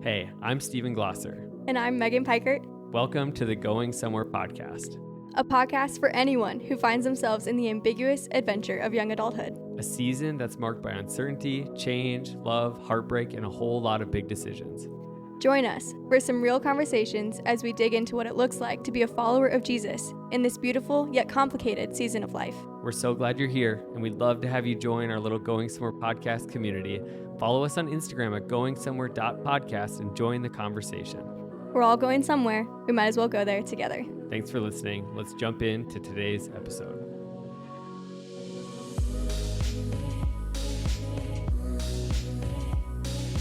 Hey, I'm Stephen Glosser. And I'm Megan Pikert. Welcome to the Going Somewhere podcast, a podcast for anyone who finds themselves in the ambiguous adventure of young adulthood. a season that's marked by uncertainty, change, love, heartbreak, and a whole lot of big decisions. Join us for some real conversations as we dig into what it looks like to be a follower of Jesus in this beautiful yet complicated season of life. We're so glad you're here, and we'd love to have you join our little Going Somewhere podcast community. Follow us on Instagram at goingsomewhere.podcast and join the conversation. We're all going somewhere. We might as well go there together. Thanks for listening. Let's jump into today's episode.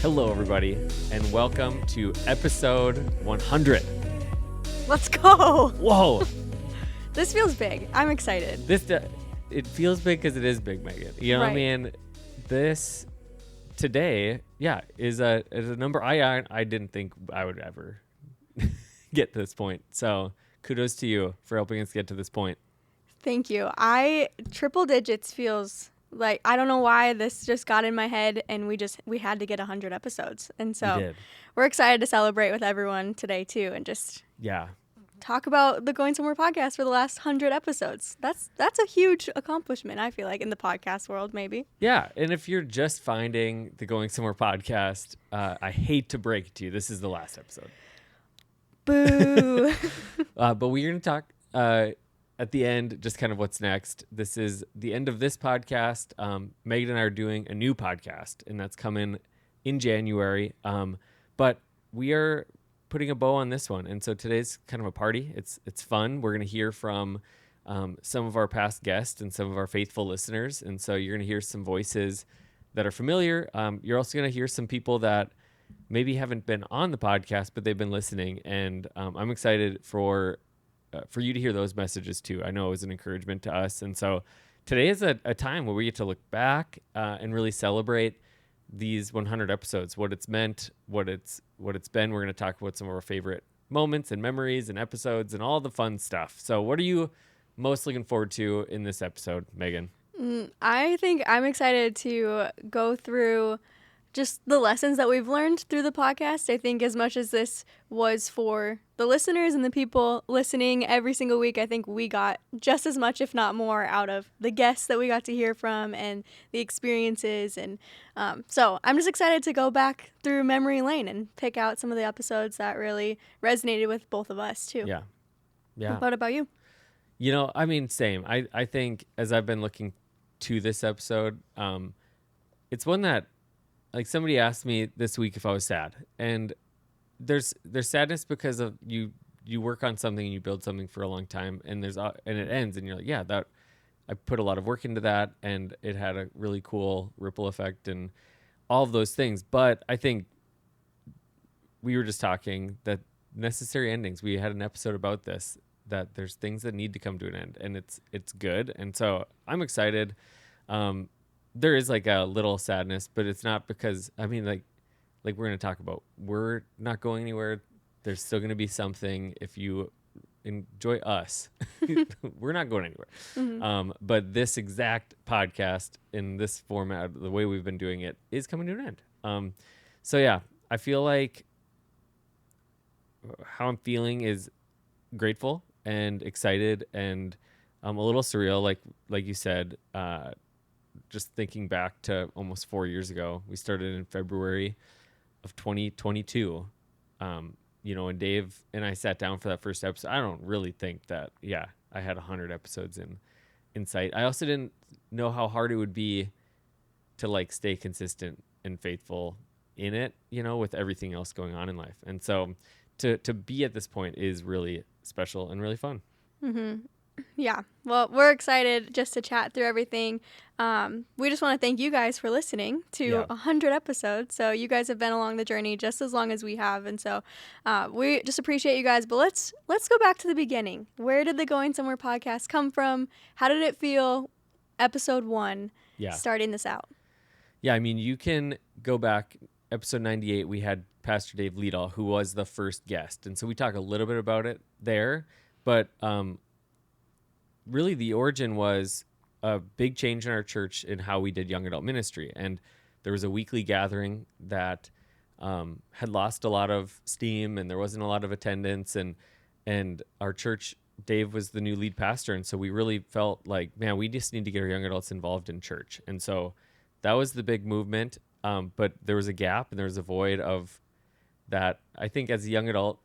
Hello, everybody, and welcome to episode 100. Let's go! Whoa! This feels big. I'm excited. It feels big because it is big, Megan. You know what I mean? This today, is a number I didn't think I would ever get to this point. So kudos to you for helping us get to this point. Thank you. Triple digits feels like, I don't know why this just got in my head, and we had to get 100 episodes. And so we're excited to celebrate with everyone today too, and just talk about the Going Somewhere podcast for the last 100 episodes. That's a huge accomplishment, I feel like, in the podcast world, maybe. Yeah, and if you're just finding the Going Somewhere podcast, I hate to break it to you, this is the last episode. Boo! But we're going to talk at the end, just kind of what's next. This is the end of this podcast. Megan and I are doing a new podcast, and that's coming in January. But we are putting a bow on this one, and so today's kind of a party. It's fun. We're going to hear from some of our past guests and some of our faithful listeners, and so you're going to hear some voices that are familiar. You're also going to hear some people that maybe haven't been on the podcast, but they've been listening, and I'm excited for you to hear those messages too. I know it was an encouragement to us, and so today is a time where we get to look back and really celebrate these 100 episodes, what it's meant, what it's been. We're going to talk about some of our favorite moments and memories and episodes and all the fun stuff. So what are you most looking forward to in this episode, Megan? I think I'm excited to go through just the lessons that we've learned through the podcast. I think as much as this was for the listeners and the people listening every single week, I think we got just as much, if not more, out of the guests that we got to hear from and the experiences. And so I'm just excited to go back through memory lane and pick out some of the episodes that really resonated with both of us too. Yeah. What about you? You know, I mean, same. I think as I've been looking to this episode, it's one that, like, somebody asked me this week if I was sad, and there's sadness because of you work on something and you build something for a long time, and it ends, and you're like, that I put a lot of work into that, and it had a really cool ripple effect and all of those things. But I think we were just talking that necessary endings. We had an episode about this, that there's things that need to come to an end, and it's good, and so I'm excited. There is like a little sadness, but it's not because, I mean, like we're going to talk about, we're not going anywhere. There's still going to be something. If you enjoy us, we're not going anywhere. Mm-hmm. But this exact podcast in this format, the way we've been doing it, is coming to an end. So I feel like how I'm feeling is grateful and excited and a little surreal. Like you said, just thinking back to almost 4 years ago, we started in February of 2022. And Dave and I sat down for that first episode. I don't really think that, I had 100 episodes in sight. I also didn't know how hard it would be to stay consistent and faithful in it, with everything else going on in life. And so to be at this point is really special and really fun. Mm-hmm. Yeah. Well, we're excited just to chat through everything. We just want to thank you guys for listening to 100 episodes. So you guys have been along the journey just as long as we have. And so we just appreciate you guys. But let's go back to the beginning. Where did the Going Somewhere podcast come from? How did it feel? Episode 1, starting this out. Yeah, I mean, you can go back. Episode 98, we had Pastor Dave Liedall, who was the first guest. And so we talk a little bit about it there. But really, the origin was a big change in our church in how we did young adult ministry. And there was a weekly gathering that had lost a lot of steam, and there wasn't a lot of attendance, and our church, Dave was the new lead pastor, and so we really felt like, man, we just need to get our young adults involved in church. And so that was the big movement. But there was a gap and there was a void of that. I think as a young adult,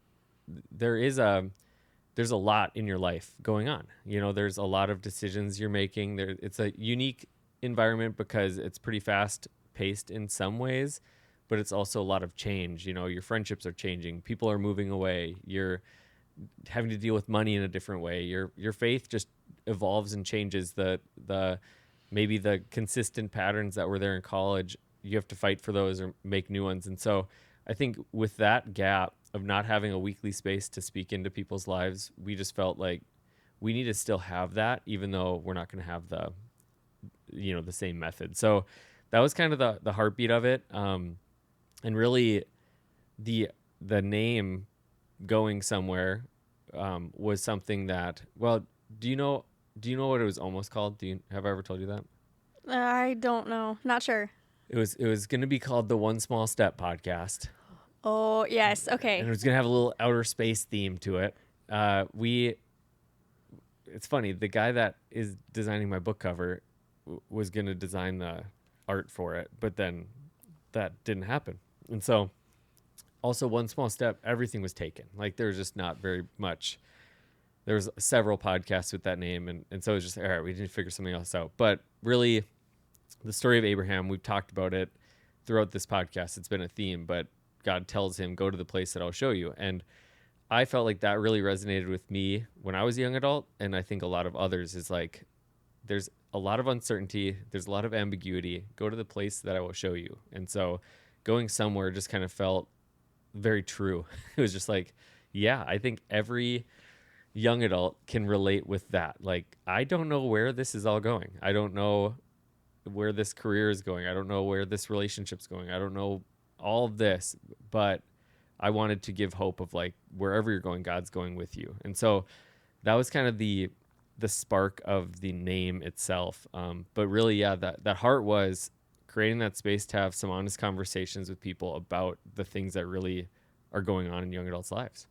there is there's a lot in your life going on. You know, there's a lot of decisions you're making. It's a unique environment because it's pretty fast paced in some ways, but it's also a lot of change. You know, your friendships are changing, people are moving away, you're having to deal with money in a different way. Your faith just evolves and changes. The maybe the consistent patterns that were there in college, you have to fight for those or make new ones. And so I think with that gap of not having a weekly space to speak into people's lives, we just felt like we need to still have that, even though we're not going to have the same method. So that was kind of the heartbeat of it. And really the name going somewhere was something that, well, do you know what it was almost called? Have I ever told you that? I don't know. Not sure. It was going to be called the One Small Step Podcast. Oh, yes. Okay. And it was going to have a little outer space theme to it. It's funny, the guy that is designing my book cover was going to design the art for it, but then that didn't happen. And so also One Small Step, everything was taken. Like there was just not very much. There was several podcasts with that name. And so it was just, all right, we need to figure something else out. But really the story of Abraham, we've talked about it throughout this podcast. It's been a theme, but God tells him, go to the place that I'll show you. And I felt like that really resonated with me when I was a young adult. And I think a lot of others is like, there's a lot of uncertainty. There's a lot of ambiguity. Go to the place that I will show you. And so going somewhere just kind of felt very true. It was just like, yeah, I think every young adult can relate with that. Like, I don't know where this is all going. I don't know where this career is going. I don't know where this relationship's going. I don't know all of this, but I wanted to give hope of like, wherever you're going, God's going with you. And so that was kind of the spark of the name itself. But really, yeah, that heart was creating that space to have some honest conversations with people about the things that really are going on in young adults' lives.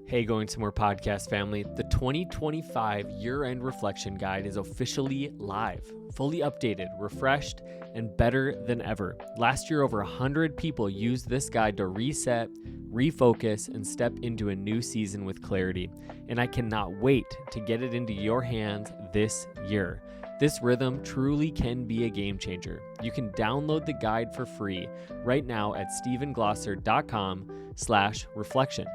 Hey, Going Somewhere podcast family, the 2025 year-end reflection guide is officially live, fully updated, refreshed, and better than ever. Last year, over 100 people used this guide to reset, refocus, and step into a new season with clarity. And I cannot wait to get it into your hands this year. This rhythm truly can be a game changer. You can download the guide for free right now at stephenglosser.com/reflection.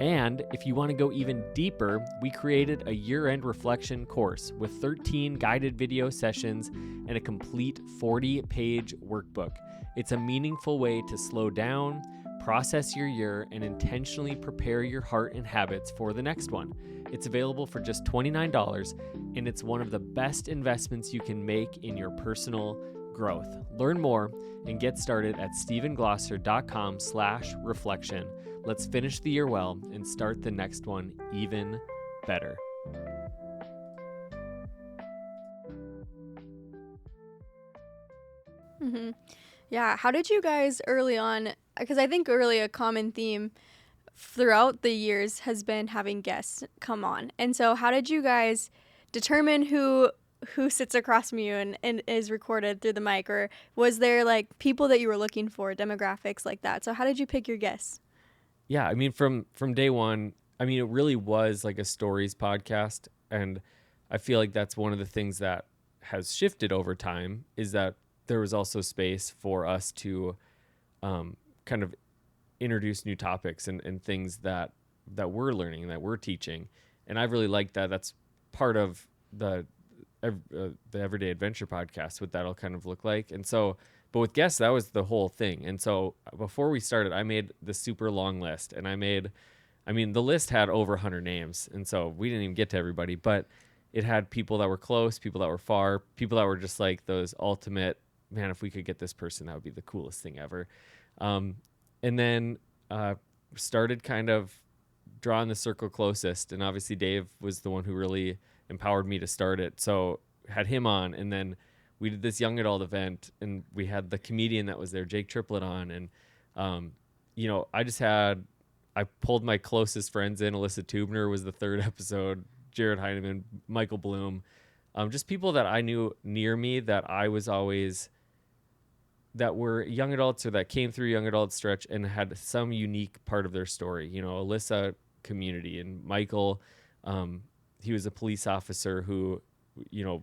And if you want to go even deeper, we created a year-end reflection course with 13 guided video sessions and a complete 40-page workbook. It's a meaningful way to slow down, process your year, and intentionally prepare your heart and habits for the next one. It's available for just $29, and it's one of the best investments you can make in your personal growth. Learn more and get started at stephenglosser.com/reflection. Let's finish the year well and start the next one even better. Mm-hmm. Yeah. How did you guys early on, because I think really a common theme throughout the years has been having guests come on. And so how did you guys determine who sits across from you and is recorded through the mic? Or was there like people that you were looking for, demographics like that? So how did you pick your guests? Yeah, I mean, from day one, I mean, it really was like a stories podcast. And I feel like that's one of the things that has shifted over time, is that there was also space for us to kind of introduce new topics and things that we're learning, that we're teaching. And I really like that. That's part of the Everyday Adventure podcast, what that'll kind of look like. And so, but with guests, that was the whole thing. And so before we started, I made the super long list, and the list had over 100 names. And so we didn't even get to everybody, but it had people that were close, people that were far, people that were just like those ultimate, man, if we could get this person, that would be the coolest thing ever. And then started kind of drawing the circle closest. And obviously Dave was the one who really empowered me to start it. So had him on, and then we did this young adult event, and we had the comedian that was there, Jake Triplett, on, and you know, I pulled my closest friends in. Alyssa Tubner was the third episode, Jared Heineman, Michael Bloom, just people that I knew near me that I was always that were young adults or that came through young adult stretch and had some unique part of their story. You know, Alyssa, community, and Michael, he was a police officer who, you know,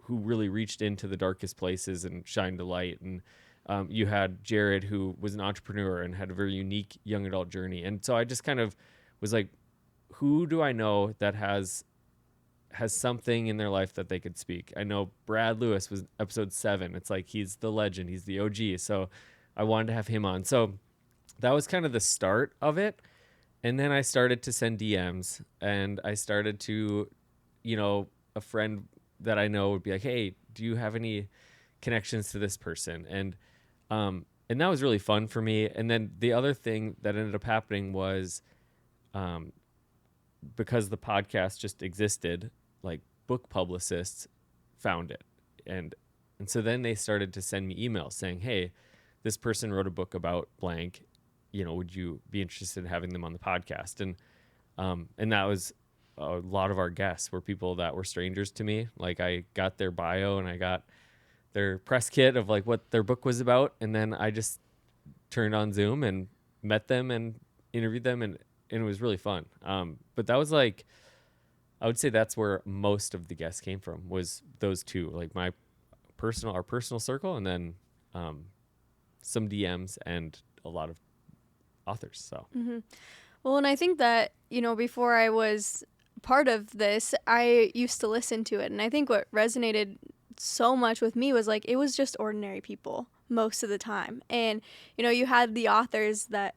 who really reached into the darkest places and shined a light. And you had Jared, who was an entrepreneur and had a very unique young adult journey. And so I just kind of was like, who do I know that has something in their life that they could speak? I know Brad Lewis was episode 7. It's like he's the legend, he's the OG. So I wanted to have him on. So that was kind of the start of it. And then I started to send DMs, and I started to, you know, a friend that I know would be like, "Hey, do you have any connections to this person?" And that was really fun for me. And then the other thing that ended up happening was, because the podcast just existed, like book publicists found it, and so then they started to send me emails saying, "Hey, this person wrote a book about blank, you know, would you be interested in having them on the podcast?" And that was a lot of our guests were people that were strangers to me. Like I got their bio and I got their press kit of like what their book was about, and then I just turned on Zoom and met them and interviewed them, and it was really fun. But that was like, I would say that's where most of the guests came from, was those two, like our personal circle, and then some DMs and a lot of authors. So Well, and I think that, you know, before I was part of this, I used to listen to it. And I think what resonated so much with me was like, it was just ordinary people most of the time. And, you know, you had the authors that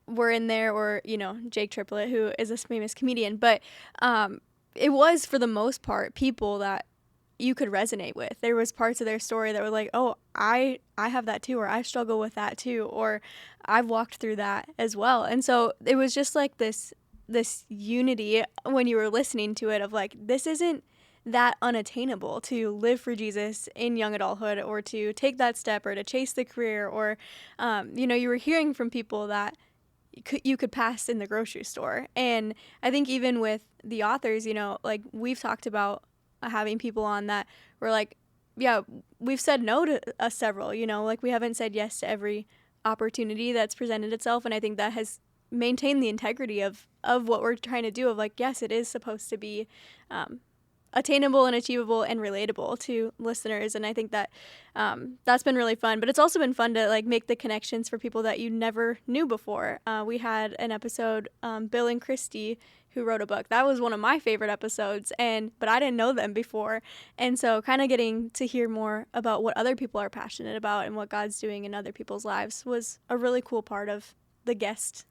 were in there, or, you know, Jake Triplett, who is a famous comedian. But it was, for the most part, people that you could resonate with. There was parts of their story that were like, oh, I have that too, or I struggle with that too, or I've walked through that as well. And so it was just like this unity when you were listening to it, of like, this isn't that unattainable to live for Jesus in young adulthood, or to take that step, or to chase the career, or you know, you were hearing from people that you could pass in the grocery store. And I think even with the authors, you know, like we've talked about having people on that were like, yeah, we've said no to several, you know, like we haven't said yes to every opportunity that's presented itself. And I think that has maintained the integrity of what we're trying to do, of like, yes, it is supposed to be attainable and achievable and relatable to listeners. And I think that that's been really fun. But it's also been fun to like make the connections for people that you never knew before. We had an episode, Bill and Christy, who wrote a book. That was one of my favorite episodes, but I didn't know them before. And so kind of getting to hear more about what other people are passionate about and what God's doing in other people's lives was a really cool part of the guests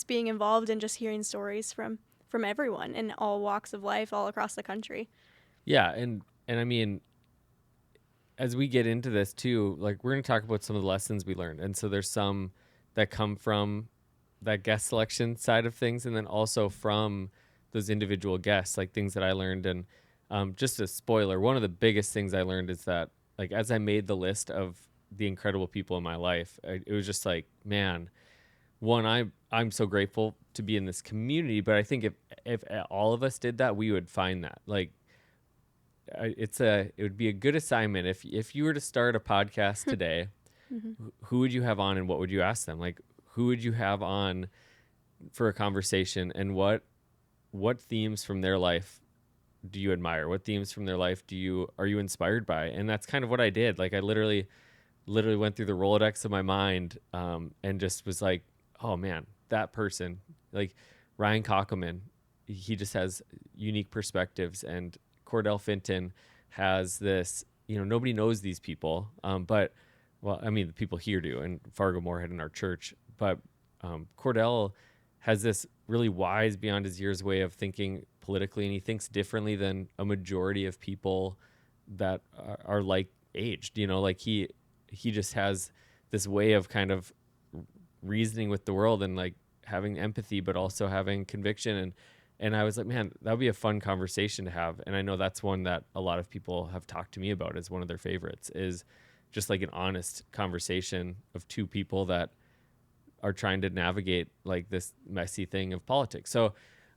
being involved, and just hearing stories from everyone in all walks of life all across the country. yeah, and I mean, as we get into this too, like we're going to talk about some of the lessons we learned, and so there's some that come from that guest selection side of things, and then also from those individual guests, like things that I learned. And just a spoiler, one of the biggest things I learned is that, like, as I made the list of the incredible people in my life, it was just like, man, one, I'm so grateful to be in this community, but I think if all of us did that, we would find that, like, it would be a good assignment if you were to start a podcast today. Mm-hmm. Who would you have on, and what would you ask them? Like, who would you have on for a conversation, and what themes from their life do you admire? What themes from their life are you inspired by? And that's kind of what I did. Like I literally went through the Rolodex of my mind, and just was like, oh man, that person, like Ryan Kockelman, he just has unique perspectives, and Cordell Finton has this, you know, nobody knows these people, but well, I mean, the people here do, and Fargo Moorhead in our church, but Cordell has this really wise, beyond his years way of thinking politically, and he thinks differently than a majority of people that are like aged, you know, like he just has this way of kind of reasoning with the world, and like having empathy, but also having conviction. And I was like, man, that would be a fun conversation to have. And I know that's one that a lot of people have talked to me about as one of their favorites, is just like an honest conversation of two people that are trying to navigate like this messy thing of politics. So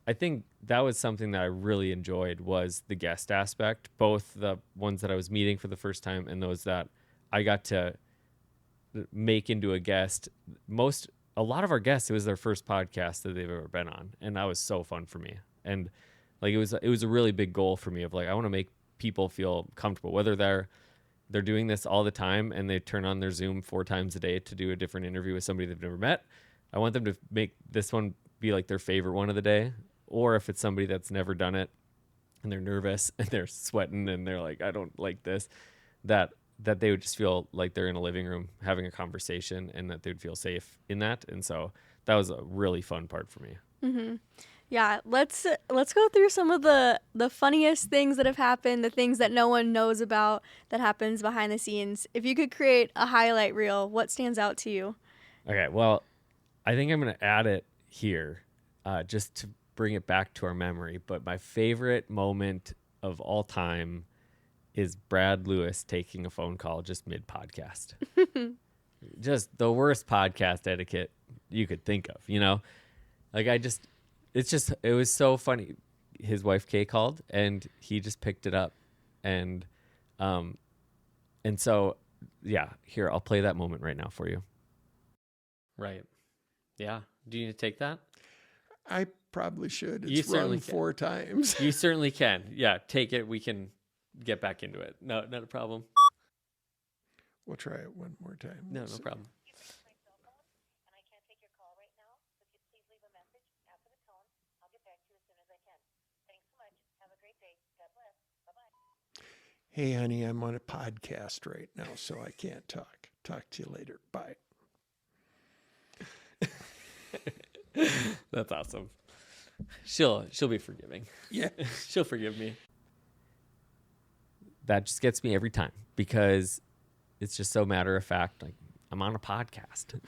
I think that was something that I really enjoyed, was the guest aspect, both the ones that I was meeting for the first time and those that I got to make into a guest. A lot of our guests, it was their first podcast that they've ever been on, and that was so fun for me. And like it was a really big goal for me of like, I want to make people feel comfortable, whether they're doing this all the time and they turn on their Zoom 4 times a day to do a different interview with somebody they've never met. I want them to make this one be like their favorite one of the day. Or if it's somebody that's never done it and they're nervous and they're sweating and they're like, I don't like this, that they would just feel like they're in a living room having a conversation, and that they would feel safe in that. And so that was a really fun part for me. Mm-hmm. Yeah, let's go through some of the funniest things that have happened, the things that no one knows about that happens behind the scenes. If you could create a highlight reel, what stands out to you? Okay, well, I think I'm going to add it here just to bring it back to our memory. But my favorite moment of all time is Brad Lewis taking a phone call just mid-podcast. Just the worst podcast etiquette you could think of, you know? Like it was so funny. His wife Kay called and he just picked it up. And so, yeah, here, I'll play that moment right now for you. Right. Yeah. Do you need to take that? I probably should. You It's certainly run can. 4 times. You certainly can. Yeah, take it. We can get back into it. No, not a problem. We'll try it one more time. No problem. Hey, honey, I'm on a podcast right now, so I can't talk. Talk to you later. Bye. That's awesome. She'll be forgiving. Yeah. She'll forgive me. That just gets me every time because it's just so matter of fact. Like, I'm on a podcast.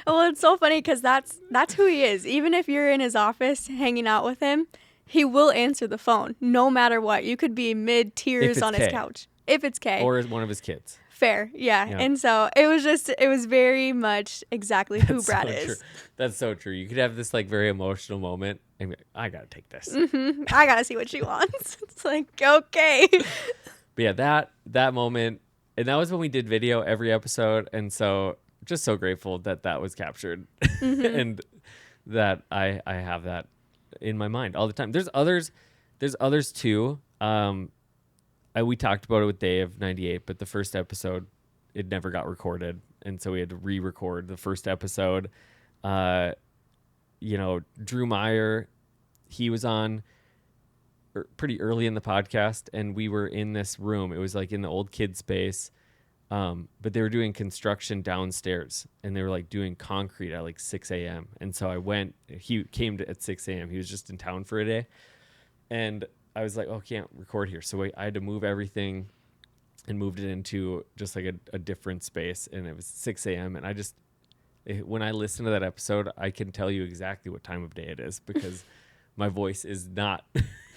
Well, it's so funny because that's who he is. Even if you're in his office hanging out with him, he will answer the phone no matter what. You could be mid tears on his couch if it's Kay or one of his kids. Fair, yeah. And so it was very much exactly who Brad is. True. That's so true. You could have this like very emotional moment and be like, I gotta take this. Mm-hmm. I gotta see what she wants. It's like, okay. But yeah, that moment, and that was when we did video every episode, and so just so grateful that was captured, and that I have that in my mind all the time. There's others too. We talked about it with Dave 98, but the first episode, it never got recorded, and so we had to re-record the first episode. Drew Meyer, he was on pretty early in the podcast, and we were in this room. It was like in the old kid space, but they were doing construction downstairs, and they were like doing concrete at like 6 a.m. And so I went. He came at 6 a.m. He was just in town for a day, and I was like, oh, can't record here. So I had to move everything and moved it into just like a different space, and it was 6 a.m. And when I listen to that episode, I can tell you exactly what time of day it is because my voice is not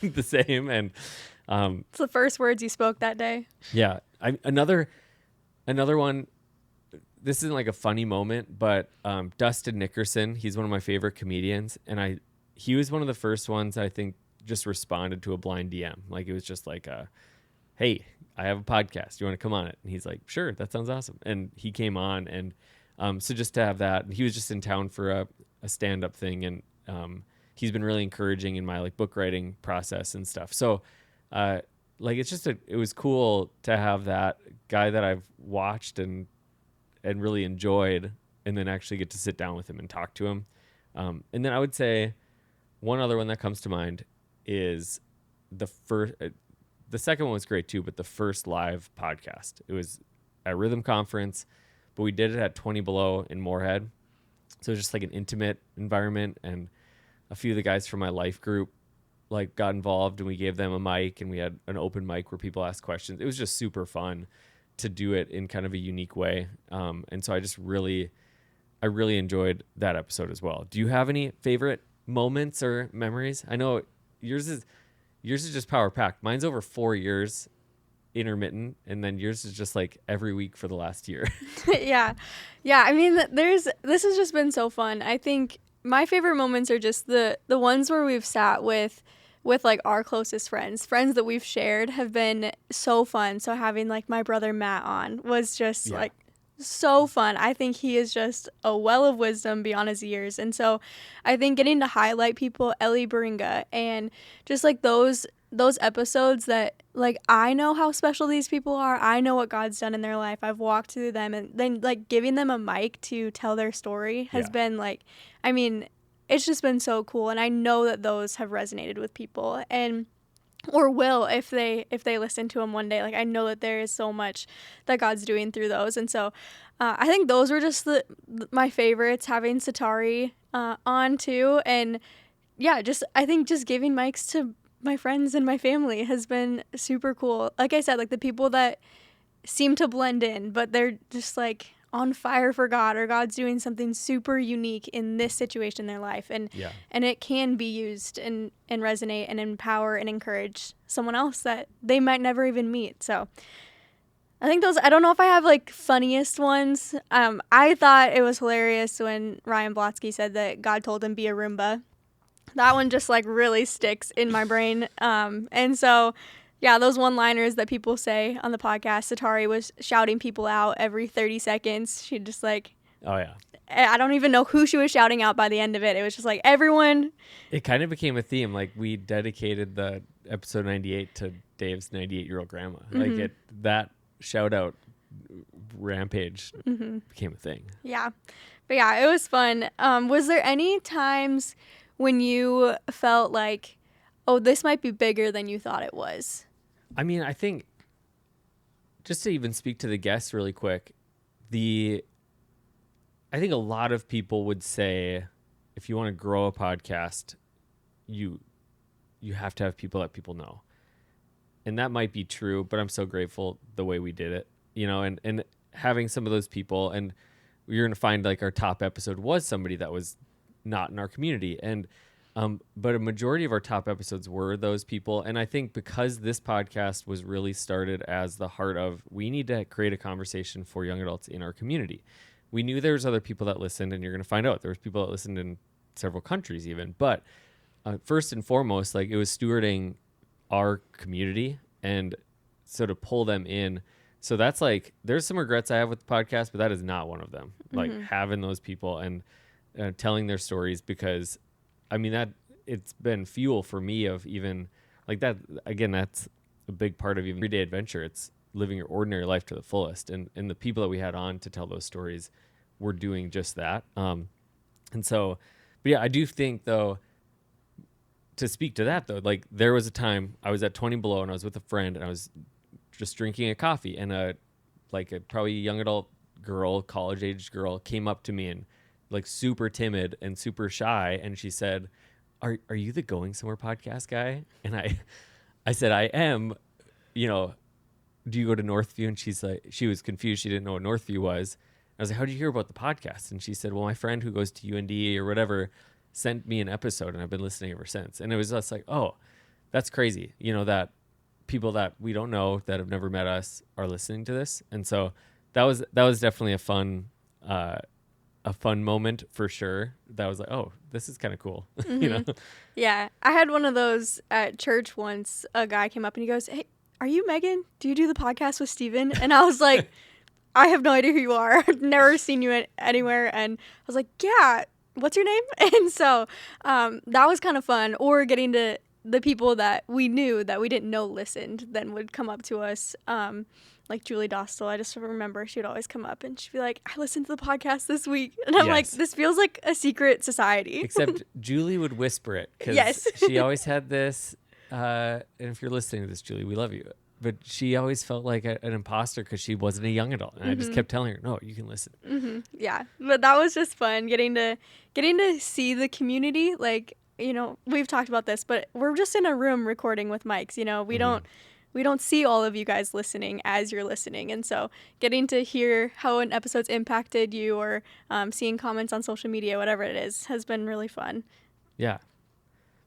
the same. And it's the first words you spoke that day. Yeah. Another one, this isn't like a funny moment, but Dustin Nickerson, he's one of my favorite comedians. And he was one of the first ones I think just responded to a blind DM. Like it was just like, hey, I have a podcast. You want to come on it? And he's like, sure, that sounds awesome. And he came on. And so just to have that, and he was just in town for a stand-up thing. And he's been really encouraging in my like book writing process and stuff. So it was cool to have that guy that I've watched and really enjoyed, and then actually get to sit down with him and talk to him. And then I would say one other one that comes to mind is the second one was great too, but the first live podcast. It was at Rhythm Conference, but we did it at 20 Below in Moorhead. So it was just like an intimate environment, and a few of the guys from my life group like got involved, and we gave them a mic, and we had an open mic where people asked questions. It was just super fun to do it in kind of a unique way. And so I really enjoyed that episode as well. Do you have any favorite moments or memories? I know yours is just power packed. Mine's over 4 years intermittent, and then yours is just like every week for the last year. Yeah. I mean, this has just been so fun. I think my favorite moments are just the ones where we've sat with like our closest friends that we've shared have been so fun. So having like my brother Matt on was just like so fun. I think he is just a well of wisdom beyond his years. And so I think getting to highlight people, Ellie Beringa, and just like those episodes that like I know how special these people are. I know what God's done in their life. I've walked through them, and then like giving them a mic to tell their story has been like, I mean, it's just been so cool. And I know that those have resonated with people, and or will if they listen to them one day. Like I know that there is so much that God's doing through those. And so I think those were just my favorites, having Satari on too. And yeah, just I think just giving mics to my friends and my family has been super cool. Like I said, like the people that seem to blend in, but they're just like on fire for God, or God's doing something super unique in this situation in their life, and it can be used and resonate and empower and encourage someone else that they might never even meet. So I think those, I don't know if I have like funniest ones. I thought it was hilarious when Ryan Blotsky said that God told him be a Roomba. That one just like really sticks in my brain. And so yeah, those one-liners that people say on the podcast, Satari was shouting people out every 30 seconds. She'd just like, oh yeah, I don't even know who she was shouting out by the end of it. It was just like everyone. It kind of became a theme. Like we dedicated the episode 98 to Dave's 98-year-old grandma. Like that shout out rampage became a thing. Yeah. But yeah, it was fun. Was there any times when you felt like, oh, this might be bigger than you thought it was? I mean, I think just to even speak to the guests really quick, I think a lot of people would say if you want to grow a podcast, you have to have people that people know. And that might be true, but I'm so grateful the way we did it, and having some of those people, and you're going to find like our top episode was somebody that was not in our community. And but a majority of our top episodes were those people. And I think because this podcast was really started as the heart of, we need to create a conversation for young adults in our community. We knew there was other people that listened, and you're going to find out there was people that listened in several countries even. But first and foremost, like it was stewarding our community, and so to pull them in. So that's like, there's some regrets I have with the podcast, but that is not one of them. Like having those people and telling their stories, because I mean, that it's been fuel for me of even like that. Again, that's a big part of even everyday adventure. It's living your ordinary life to the fullest. And the people that we had on to tell those stories were doing just that. And so, but yeah, I do think though, to speak to that though, like there was a time I was at 20 Below and I was with a friend and I was just drinking a coffee, and a probably young adult girl, college aged girl came up to me and like super timid and super shy, and she said, are you the Going Somewhere podcast guy? And I said, I am. Do you go to Northview? And she's like, she was confused, she didn't know what Northview was. I was like, how did you hear about the podcast? And she said, well, my friend who goes to UND or whatever sent me an episode, and I've been listening ever since. And it was just like, oh, that's crazy, that people that we don't know, that have never met us, are listening to this. And so that was definitely a fun moment for sure. That was like, oh, this is kind of cool. Yeah, I had one of those at church once. A guy came up and he goes, hey, are you Megan? Do you do the podcast with Steven? And I was like, I have no idea who you are. I've never seen you anywhere. And I was like, yeah, what's your name? And so that was kind of fun. Or getting to the people that we knew that we didn't know listened then would come up to us. Like Julie Dostal, I just remember she would always come up and she'd be like, I listened to the podcast this week. And I'm like, this feels like a secret society. Except Julie would whisper it, because she always had this, and if you're listening to this, Julie, we love you. But she always felt like an imposter because she wasn't a young adult. And I just kept telling her, no, you can listen. Yeah, but that was just fun, getting to see the community. Like, we've talked about this, but we're just in a room recording with mics. We don't see all of you guys listening as you're listening. And so getting to hear how an episode's impacted you, or seeing comments on social media, whatever it is, has been really fun. Yeah,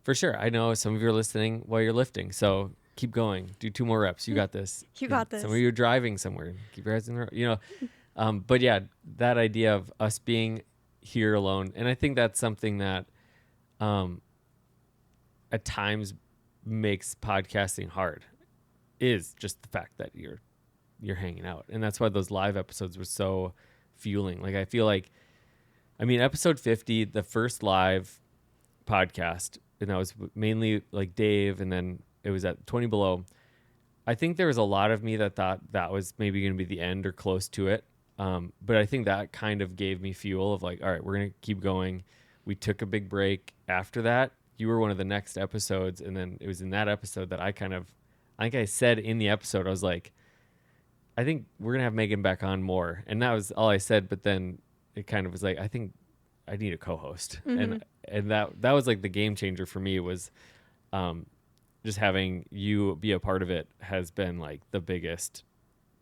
for sure. I know some of you are listening while you're lifting, so keep going. Do 2 more reps. You got this. You got this. Some of you are driving somewhere. Keep your heads in the road. But yeah, that idea of us being here alone, and I think that's something that at times makes podcasting hard, is just the fact that you're hanging out. And that's why those live episodes were so fueling. Like, I feel like, I mean, episode 50, the first live podcast, and that was mainly like Dave, and then it was at 20 Below. I think there was a lot of me that thought that was maybe going to be the end or close to it. But I think that kind of gave me fuel of like, all right, we're going to keep going. We took a big break after that. You were one of the next episodes. And then it was in that episode that I think I said in the episode, I was like, I think we're going to have Megan back on more. And that was all I said. But then it kind of was like, I think I need a co-host. Mm-hmm. And that was like the game changer for me, was just having you be a part of it has been like the biggest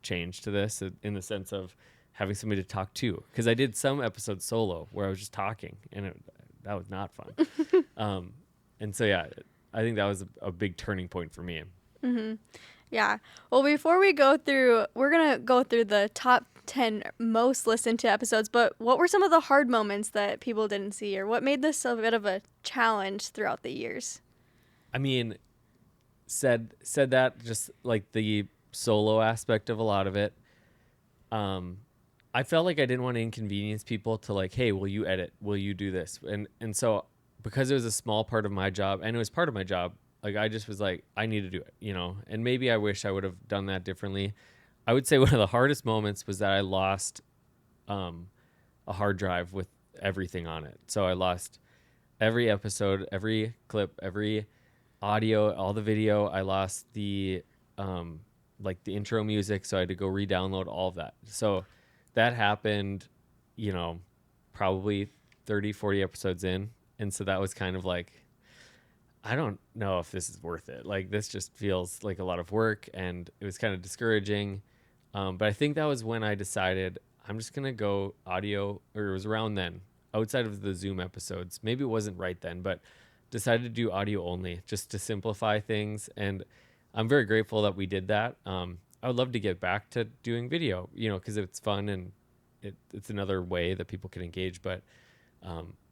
change to this, in the sense of having somebody to talk to. Because I did some episodes solo where I was just talking, and that was not fun. And so, yeah, I think that was a big turning point for me. Mm-hmm. Yeah. Well, before we go through, we're going to go through the top 10 most listened to episodes, but what were some of the hard moments that people didn't see, or what made this a bit of a challenge throughout the years? I mean, said that, just like the solo aspect of a lot of it. I felt like I didn't want to inconvenience people to like, hey, will you edit? Will you do this? And so, because it was a small part of my job, and it was part of my job, like, I just was like, I need to do it, and maybe I wish I would have done that differently. I would say one of the hardest moments was that I lost a hard drive with everything on it. So I lost every episode, every clip, every audio, all the video. I lost the like the intro music, so I had to go re-download all of that. So that happened, probably 30, 40 episodes in. And so that was kind of like, I don't know if this is worth it. Like, this just feels like a lot of work, and it was kind of discouraging. But I think that was when I decided I'm just going to go audio, or it was around then, outside of the Zoom episodes. Maybe it wasn't right then, but decided to do audio only just to simplify things. And I'm very grateful that we did that. I would love to get back to doing video, because it's fun, and it's another way that people can engage. But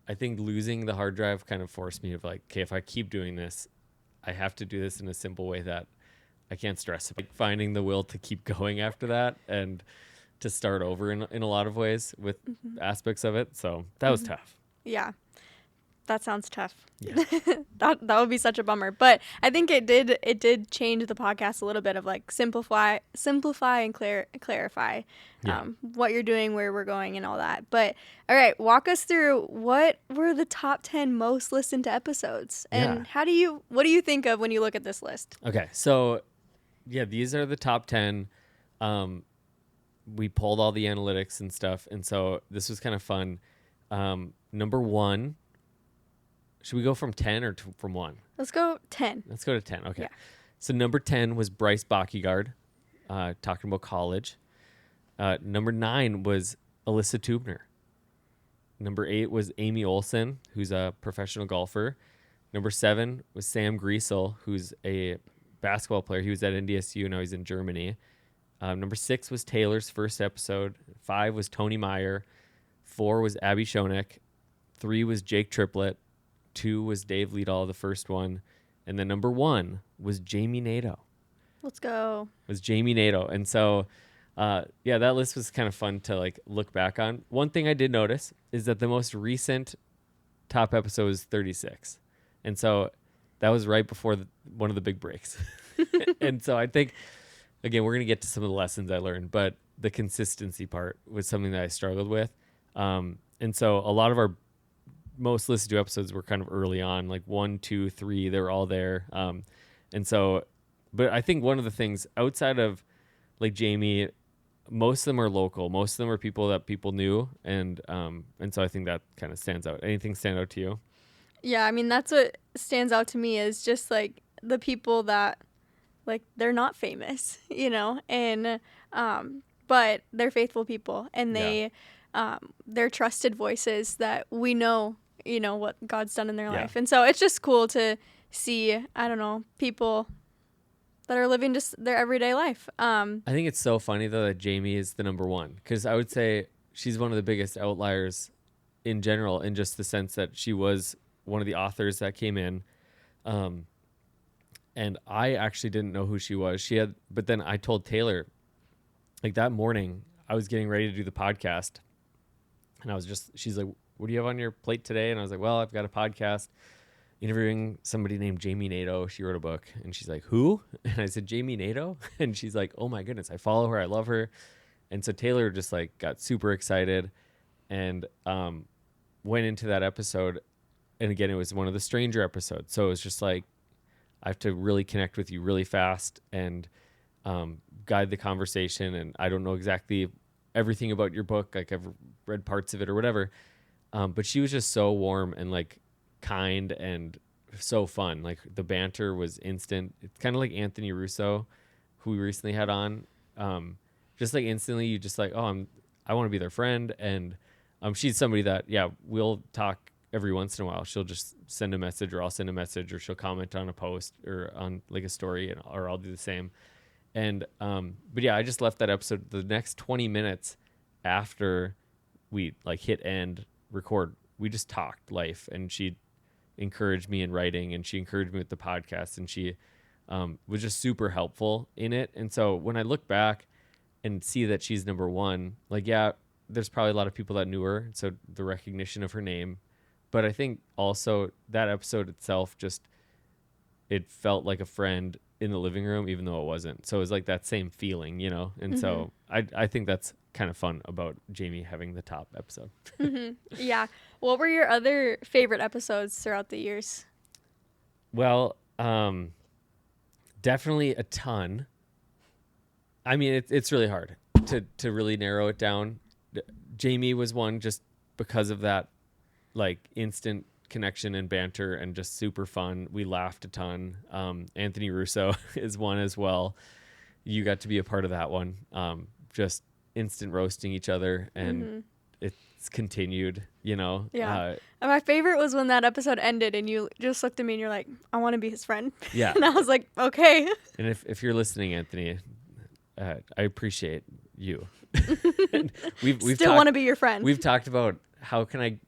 I think losing the hard drive kind of forced me to like, okay, if I keep doing this, I have to do this in a simple way that I can't stress. Like, finding the will to keep going after that, and to start over in a lot of ways with aspects of it. So that was tough. Yeah. That sounds tough. Yeah. that would be such a bummer. But I think it did change the podcast a little bit, of like simplify and clarify what you're doing, where we're going, and all that. But all right, walk us through what were the top 10 most listened to episodes, and what do you think of when you look at this list? Okay, so yeah, these are the top 10. We pulled all the analytics and stuff, and so this was kind of fun. Number 1. Should we go from 10 or from 1? Let's go 10. Let's go to 10. Okay. Yeah. So number 10 was Bryce Bockyguard, talking about college. Number 9 was Alyssa Tubner. Number 8 was Amy Olsen, who's a professional golfer. Number 7 was Sam Griesel, who's a basketball player. He was at NDSU, now he's in Germany. Number 6 was Taylor's first episode. 5 was Tony Meyer. 4 was Abby Schoeneck. 3 was Jake Triplett. 2 was Dave Liedall, the first one. And then number 1 was Jamie Nato. Let's go. Was Jamie Nato. And so, that list was kind of fun to like look back on. One thing I did notice is that the most recent top episode was 36. And so that was right before one of the big breaks. And so I think, again, we're going to get to some of the lessons I learned, but the consistency part was something that I struggled with. And so a lot of our most listened to episodes were kind of early on, like 1, 2, 3, they were all there. And so, but I think one of the things outside of like Jamie, most of them are local. Most of them are people that people knew. And so I think that kind of stands out. Anything stand out to you? Yeah. I mean, that's what stands out to me, is just like the people that like, they're not famous, and, but they're faithful people, and they're trusted voices that we know you know, what God's done in their Yeah. life. And so it's just cool to see, I don't know, people that are living just their everyday life. I think it's so funny though that Jamie is the number one, because I would say she's one of the biggest outliers in general, in just the sense that she was one of the authors that came in. And I actually didn't know who she was. But then I told Taylor, like that morning, I was getting ready to do the podcast, and she's like, "What do you have on your plate today?" And I was like, "Well, I've got a podcast interviewing somebody named Jamie Nato. She wrote a book." And she's like, "Who?" And I said, "Jamie Nato." And she's like, "Oh my goodness, I follow her. I love her." And so Taylor just like got super excited and went into that episode. And again, it was one of the stranger episodes. So it was just like, I have to really connect with you really fast and guide the conversation. And I don't know exactly everything about your book. Like I've read parts of it or whatever. But she was just so warm and like kind and so fun. Like the banter was instant. It's kind of like Anthony Russo, who we recently had on. Just like instantly you just like, oh, I want to be their friend. And she's somebody that, yeah, we'll talk every once in a while. She'll just send a message, or I'll send a message, or she'll comment on a post or on like a story, or I'll do the same. And but yeah, I just left that episode. The next 20 minutes after we like hit end record, we just talked life, and she encouraged me in writing, and she encouraged me with the podcast, and she was just super helpful in it. And so when I look back and see that she's number one, like, yeah, there's probably a lot of people that knew her, so the recognition of her name. But I think also that episode itself, just, it felt like a friend in the living room, even though it wasn't. So it was like that same feeling, you know? And so I think that's kind of fun about Jamie having the top episode. Yeah. What were your other favorite episodes throughout the years? Well, definitely a ton. I mean, it's really hard to really narrow it down. Jamie was one just because of that, like, instant connection and banter and just super fun. We laughed a ton. Anthony Russo is one as well. You got to be a part of that one. Just instant roasting each other, and it's continued, you know? Yeah. And my favorite was when that episode ended and you just looked at me and you're like, I want to be his friend. Yeah. And I was like, okay. And if you're listening, Anthony, I appreciate you. we've Still want to be your friend. We've talked about how can I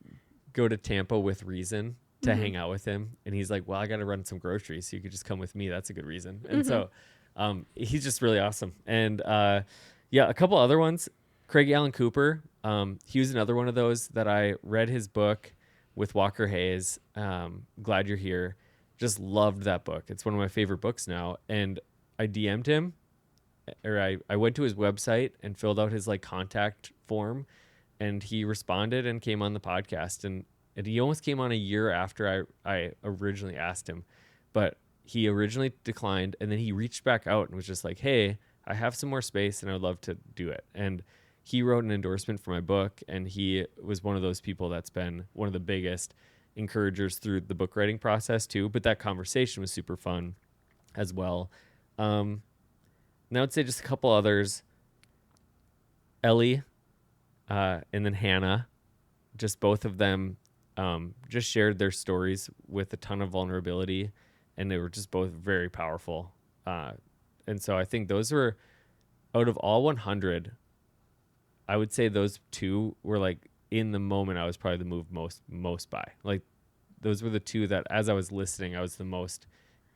go to Tampa with reason to hang out with him, and he's like, well, I got to run some groceries, so you could just come with me. That's a good reason. And so he's just really awesome. And yeah, a couple other ones. Craig Allen Cooper, he was another one of those that I read his book with Walker Hayes, Glad You're Here. Just loved that book. It's one of my favorite books now. And I DM'd him, or I went to his website and filled out his like contact form, and he responded and came on the podcast. And he almost came on a year after I originally asked him, but he originally declined, and then he reached back out and was just like, hey, I have some more space and I'd love to do it. And he wrote an endorsement for my book, and he was one of those people that's been one of the biggest encouragers through the book writing process too. But that conversation was super fun as well. And I would say just a couple others. Ellie, and then Hannah, just both of them just shared their stories with a ton of vulnerability, and they were just both very powerful. And so I think those were, out of all 100, I would say those two were like, in the moment, I was probably the moved most by. Like, those were the two that, as I was listening, I was the most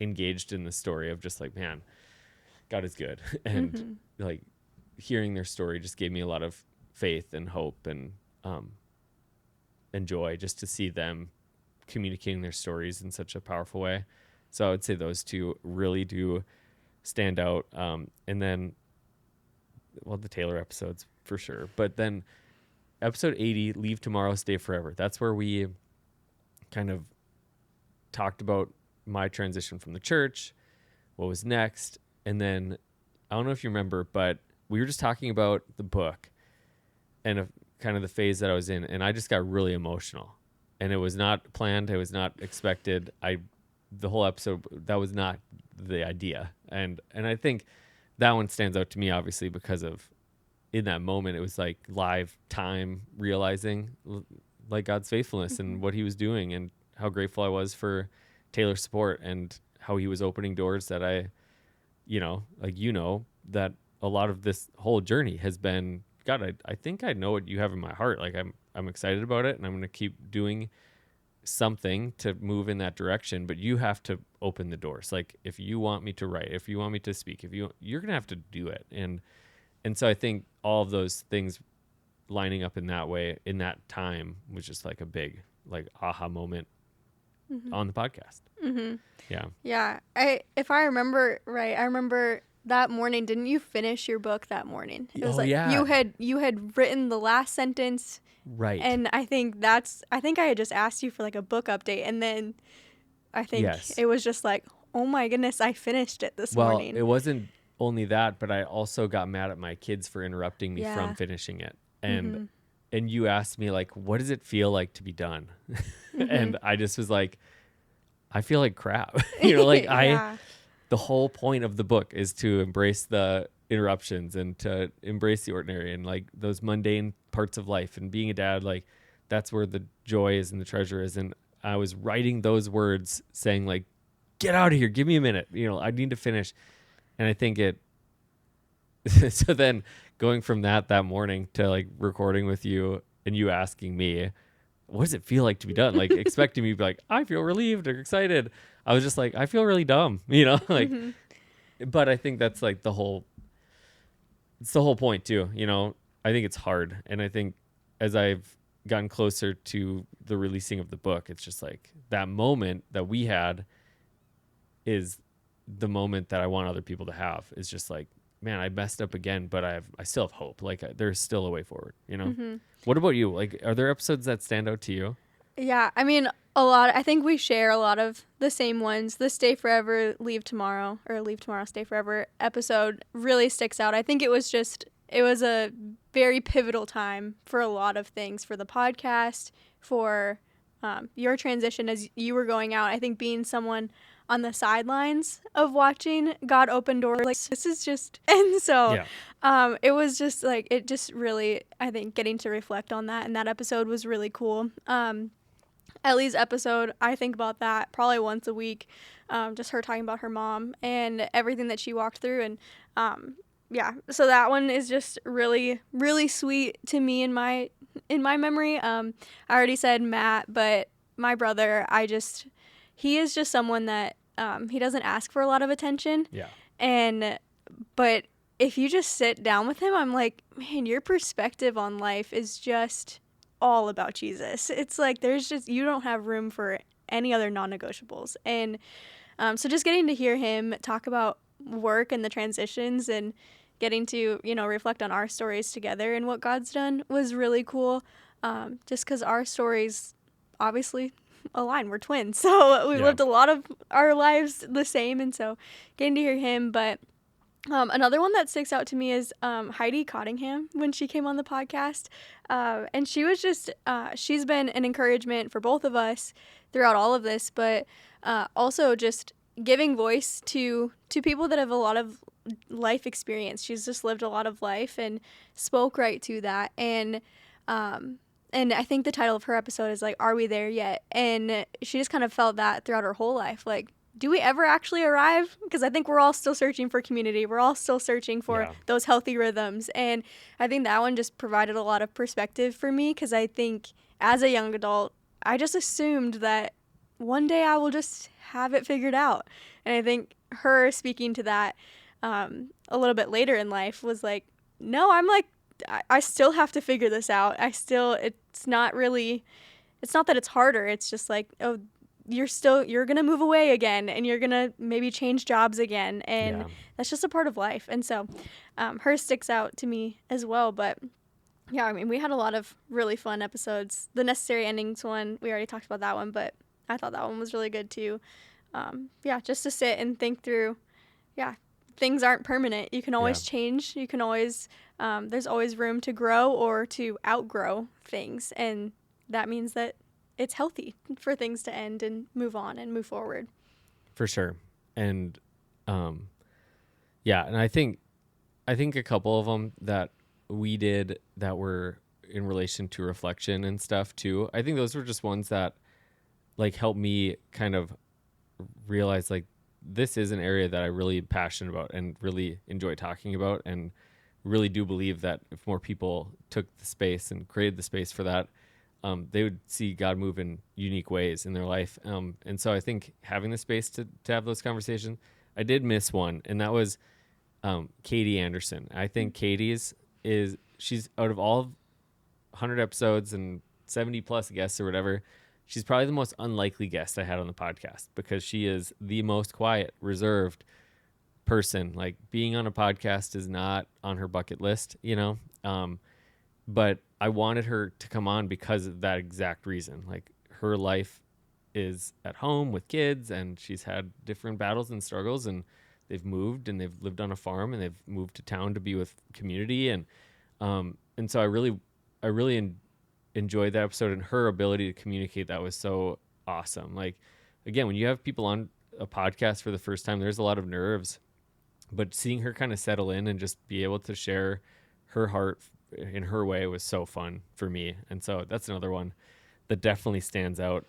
engaged in the story of just like, man, God is good. And like, hearing their story just gave me a lot of faith and hope and joy, just to see them communicating their stories in such a powerful way. So I would say those two really do stand out. And then, well, the Taylor episodes for sure. But then episode 80, Leave Tomorrow, Stay Forever. That's where we kind of talked about my transition from the church, what was next. And then, I don't know if you remember, but we were just talking about the book and kind of the phase that I was in. And I just got really emotional. And it was not planned. It was not expected. The whole episode, that was not the idea. And I think that one stands out to me, obviously, because of, in that moment, it was like live time realizing, like God's faithfulness and what he was doing, and how grateful I was for Taylor's support, and how he was opening doors that I, that a lot of this whole journey has been, God, I think I know what you have in my heart. Like I'm excited about it, and I'm going to keep doing something to move in that direction, but you have to open the doors. Like if you want me to write, if you want me to speak, you're going to have to do it. And so I think all of those things lining up in that way, in that time, was just like a big like aha moment on the podcast. Yeah. Yeah. If I remember right, I remember that morning, didn't you finish your book that morning? It was you had written the last sentence. Right. And I think I had just asked you for like a book update, and then I think it was just like, oh my goodness, I finished it this morning. Well, it wasn't only that, but I also got mad at my kids for interrupting me from finishing it. And you asked me like, what does it feel like to be done? And I just was like, I feel like crap. The whole point of the book is to embrace the interruptions and to embrace the ordinary and like those mundane parts of life, and being a dad, like that's where the joy is and the treasure is. And I was writing those words saying like, get out of here, give me a minute, I need to finish. And I think it so then going from that morning to like recording with you and you asking me, what does it feel like to be done? Like expecting me to be like, I feel relieved or excited. I was just like, I feel really dumb, like, but I think that's like it's the whole point too. I think it's hard. And I think as I've gotten closer to the releasing of the book, it's just like that moment that we had is the moment that I want other people to have. Is just like, man, I messed up again, but I still have hope. Like there's still a way forward, What about you? Like, are there episodes that stand out to you? Yeah, I mean, a lot. I think we share a lot of the same ones. The Stay Forever, Leave Tomorrow, or Leave Tomorrow, Stay Forever episode really sticks out. I think it was a very pivotal time for a lot of things, for the podcast, for your transition as you were going out. I think being someone on the sidelines of watching God open doors, like this is just, and so it was just like, it just really, I think getting to reflect on that, and that episode was really cool. Ellie's episode, I think about that probably once a week, just her talking about her mom and everything that she walked through. And so that one is just really, really sweet to me in my memory. I already said Matt, but my brother, he is just someone that he doesn't ask for a lot of attention. Yeah. But if you just sit down with him, I'm like, man, your perspective on life is just all about Jesus. It's like you don't have room for any other non-negotiables. And so just getting to hear him talk about work and the transitions, and getting to reflect on our stories together and what God's done was really cool. Just because our stories obviously align. We're twins, so we lived a lot of our lives the same, and so getting to hear him. But another one that sticks out to me is Heidi Cottingham when she came on the podcast. And she was just, she's been an encouragement for both of us throughout all of this, but also just giving voice to people that have a lot of life experience. She's just lived a lot of life and spoke right to that. And I think the title of her episode is like, Are We There Yet? And she just kind of felt that throughout her whole life. Like, do we ever actually arrive? Because I think we're all still searching for community. We're all still searching for those healthy rhythms. And I think that one just provided a lot of perspective for me, because I think as a young adult, I just assumed that one day I will just have it figured out. And I think her speaking to that a little bit later in life was like, no, I'm like, I still have to figure this out. It's not that it's harder. It's just like, oh, you're going to move away again, and you're going to maybe change jobs again. And that's just a part of life. And so hers sticks out to me as well. But yeah, I mean, we had a lot of really fun episodes. The Necessary Endings one, we already talked about that one, but I thought that one was really good too. Just to sit and think through, things aren't permanent. You can always change. You can always, there's always room to grow or to outgrow things. And that means that it's healthy for things to end and move on and move forward. For sure. And, and I think a couple of them that we did that were in relation to reflection and stuff too. I think those were just ones that like helped me kind of realize like this is an area that I really am passionate about and really enjoy talking about, and really do believe that if more people took the space and created the space for that, they would see God move in unique ways in their life. And so I think having the space to have those conversations, I did miss one, and that was Katie Anderson. I think Katie's she's out of all 100 episodes and 70 plus guests or whatever, she's probably the most unlikely guest I had on the podcast, because she is the most quiet, reserved person. Like, being on a podcast is not on her bucket list, you know? But I wanted her to come on because of that exact reason. Like, her life is at home with kids, and she's had different battles and struggles, and they've moved and they've lived on a farm and they've moved to town to be with community. And so I really enjoyed that episode, and her ability to communicate that was so awesome. Like, again, when you have people on a podcast for the first time, there's a lot of nerves, but seeing her kind of settle in and just be able to share her heart in her way was so fun for me. And so that's another one that definitely stands out.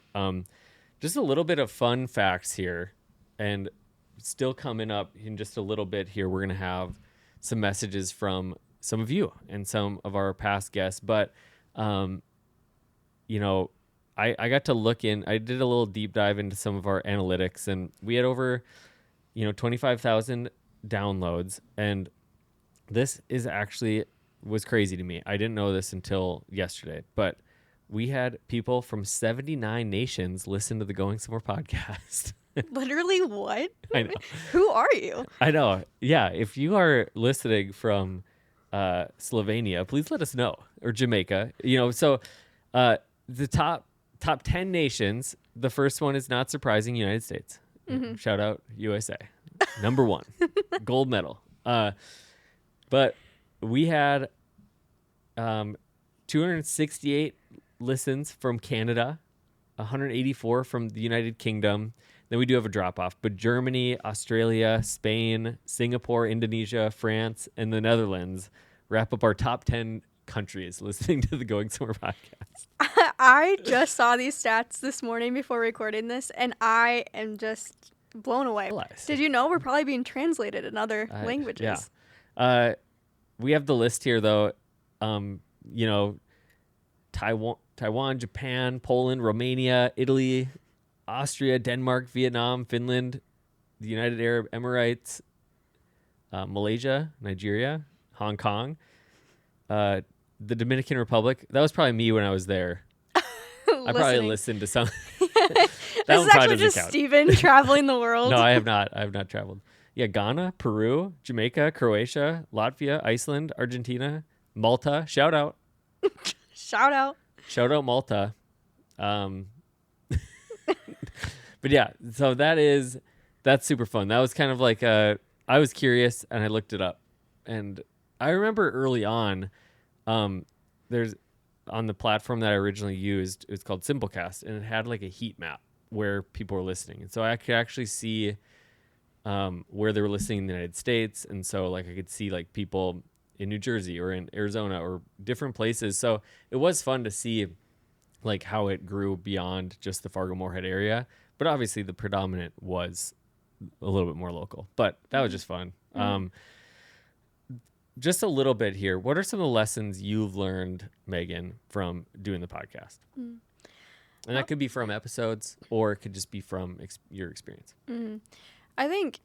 Just a little bit of fun facts here, and still coming up in just a little bit here, we're going to have some messages from some of you and some of our past guests. But, you know, I got to look in, I did a little deep dive into some of our analytics, and we had over, 25,000 downloads. And this is actually was crazy to me. I didn't know this until yesterday, but we had people from 79 nations listen to the Going Somewhere podcast. Literally what? I know. Who are you? I know. Yeah. If you are listening from Slovenia, please let us know, or Jamaica. So the top 10 nations, the first one is, not surprising, United States. Mm-hmm. Shout out USA. Number 1. Gold medal. But we had 268 listens from Canada, 184 from the United Kingdom. Then we do have a drop off, but Germany, Australia, Spain, Singapore, Indonesia, France, and the Netherlands wrap up our top 10 countries listening to the Going Somewhere podcast. I just saw these stats this morning before recording this, and I am just blown away. Did you know we're probably being translated in other languages? Yeah. We have the list here, though. Taiwan, Japan, Poland, Romania, Italy, Austria, Denmark, Vietnam, Finland, the United Arab Emirates, Malaysia, Nigeria, Hong Kong, the Dominican Republic. That was probably me when I was there. I probably listened to some. This is actually just Steven traveling the world. No, I have not. I have not traveled. Yeah, Ghana, Peru, Jamaica, Croatia, Latvia, Iceland, Argentina, Malta. Shout out. Shout out Malta. But yeah, so that's super fun. That was kind of like I was curious and I looked it up, and I remember early on, there's on the platform that I originally used, it was called Simplecast, and it had like a heat map where people were listening, and so I could actually see where they were listening in the United States, and so like I could see like people in New Jersey or in Arizona or different places. So it was fun to see like how it grew beyond just the Fargo-Moorhead area. But obviously the predominant was a little bit more local. But that was just fun. Mm-hmm. Just a little bit here. What are some of the lessons you've learned, Megan, from doing the podcast? Mm. And that could be from episodes, or it could just be from your experience. Mm-hmm. I think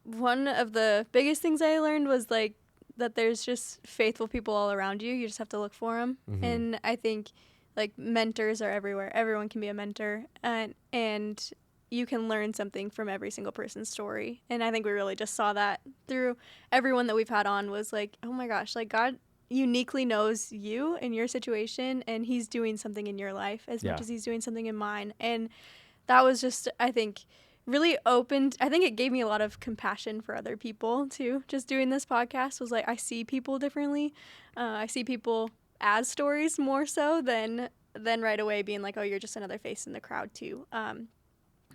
one of the biggest things I learned was like that there's just faithful people all around you. You just have to look for them. Mm-hmm. And I think like mentors are everywhere. Everyone can be a mentor, and you can learn something from every single person's story. And I think we really just saw that through everyone that we've had on, was like, oh my gosh, like God uniquely knows you and your situation, and he's doing something in your life as much as he's doing something in mine. And that was just, I think, really opened. I think it gave me a lot of compassion for other people too. Just doing this podcast was like, I see people differently. I see people as stories more so than right away being like, oh, you're just another face in the crowd too.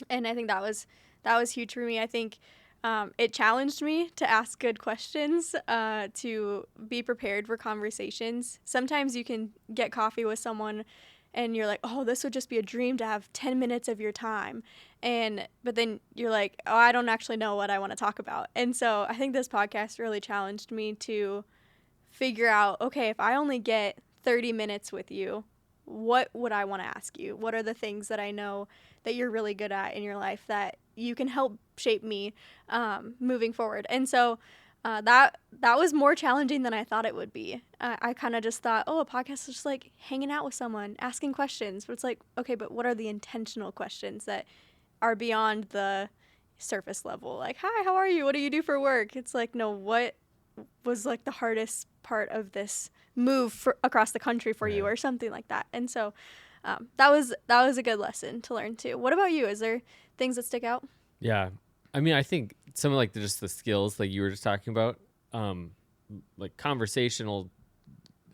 And I think that was huge for me. I think It challenged me to ask good questions, to be prepared for conversations. Sometimes you can get coffee with someone and you're like, oh, this would just be a dream to have 10 minutes of your time. But then you're like, oh, I don't actually know what I want to talk about. And so I think this podcast really challenged me to figure out, okay, if I only get 30 minutes with you, what would I want to ask you? What are the things that I know that you're really good at in your life that you can help shape me moving forward? And so that was more challenging than I thought it would be. I kind of just thought, oh, a podcast is just like hanging out with someone, asking questions. But it's like, okay, but what are the intentional questions that are beyond the surface level? Like, hi, how are you? What do you do for work? It's like, no, what was like the hardest part of this move across the country for you, or something like that. And so that was a good lesson to learn too. What about you? Is there things that stick out? Yeah. I mean, I think some of like just the skills like you were just talking about, like conversational,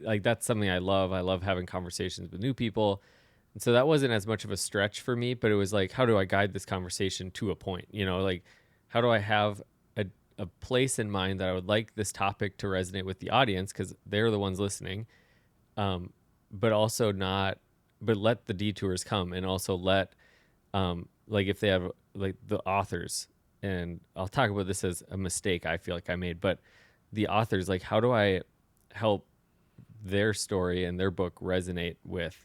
like that's something I love. I love having conversations with new people. And so that wasn't as much of a stretch for me, but it was like, how do I guide this conversation to a point? You know, like how do I have a place in mind that I would like this topic to resonate with the audience because they're the ones listening, but also not, but let the detours come, and also let, like if they have like the authors, and I'll talk about this as a mistake I feel like I made, but the authors, like how do I help their story and their book resonate with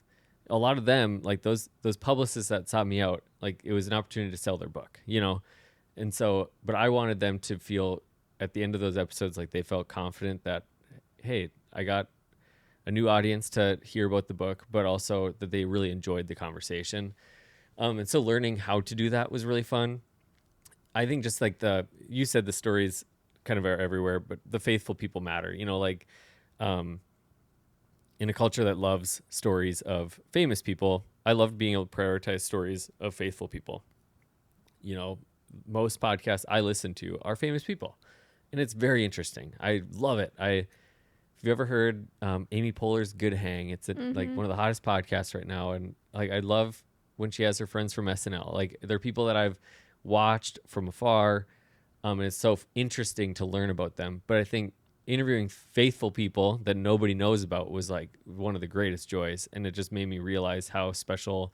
a lot of them, like those publicists that sought me out, like it was an opportunity to sell their book, you know? And so, but I wanted them to feel at the end of those episodes like they felt confident that, hey, I got a new audience to hear about the book, but also that they really enjoyed the conversation. And so learning how to do that was really fun. I think just like you said the stories kind of are everywhere, but the faithful people matter, you know, like in a culture that loves stories of famous people, I love being able to prioritize stories of faithful people. You know, most podcasts I listen to are famous people, and it's very interesting. I love it. If you ever heard Amy Poehler's Good Hang, it's like one of the hottest podcasts right now, and like I love when she has her friends from SNL. Like they're people that I've watched from afar, and it's so interesting to learn about them. But I think interviewing faithful people that nobody knows about was like one of the greatest joys, and it just made me realize how special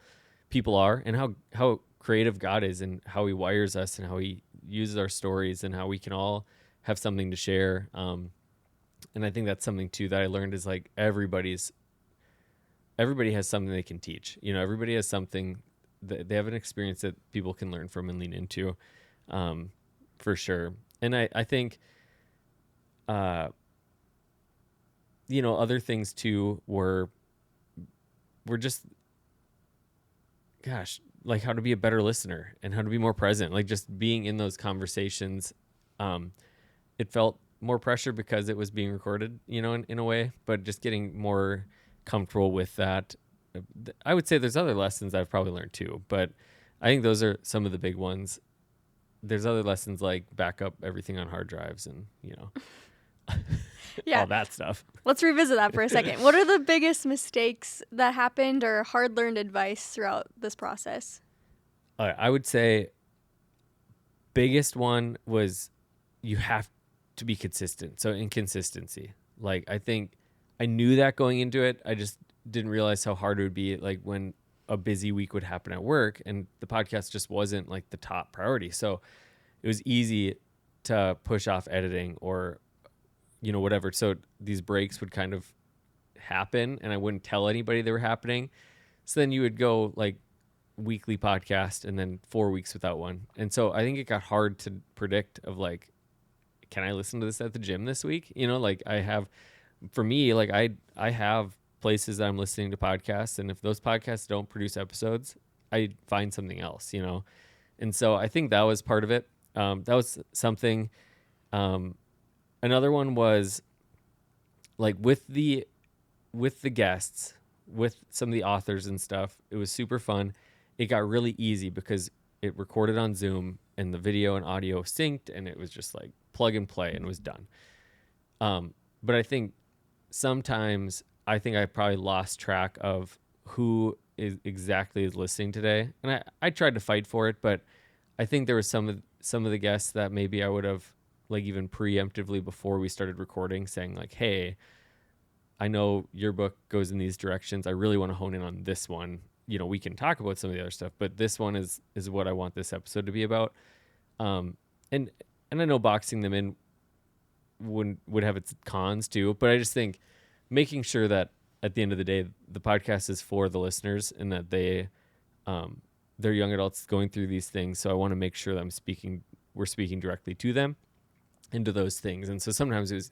people are and how creative God is, and how he wires us, and how he uses our stories, and how we can all have something to share. And I think that's something too that I learned is like everybody has something they can teach. You know, everybody has something that they have an experience that people can learn from and lean into, for sure. And I think, you know, other things too were just, gosh, like how to be a better listener and how to be more present, like just being in those conversations. It felt more pressure because it was being recorded, you know, in a way, but just getting more comfortable with that. I would say there's other lessons I've probably learned too, but I think those are some of the big ones. There's other lessons like back up everything on hard drives and, you know, Yeah. all that stuff. Let's revisit that for a second. What are the biggest mistakes that happened or hard learned advice throughout this process? I would say biggest one was you have to be consistent. So inconsistency. Like I think I knew that going into it. I just didn't realize how hard it would be like when a busy week would happen at work and the podcast just wasn't like the top priority. So it was easy to push off editing or, you know, whatever. So these breaks would kind of happen and I wouldn't tell anybody they were happening. So then you would go like weekly podcast and then 4 weeks without one. And so I think it got hard to predict of like, can I listen to this at the gym this week? You know, like I have, for me, like I have places that I'm listening to podcasts, and if those podcasts don't produce episodes, I find something else, you know? And so I think that was part of it. That was something. Another one was like with the guests, with some of the authors and stuff, it was super fun. It got really easy because it recorded on Zoom and the video and audio synced, and it was just like plug and play and it was done. But I think sometimes I probably lost track of who is exactly listening today. And I tried to fight for it, but I think there was some some of the guests that maybe I would have like even preemptively before we started recording saying like, hey, I know your book goes in these directions. I really want to hone in on this one. You know, we can talk about some of the other stuff, but this one is what I want this episode to be about. And I know boxing them in would have its cons too, but I just think making sure that at the end of the day, the podcast is for the listeners and that they're young adults going through these things. So I want to make sure that we're speaking directly to them and to those things. And so sometimes it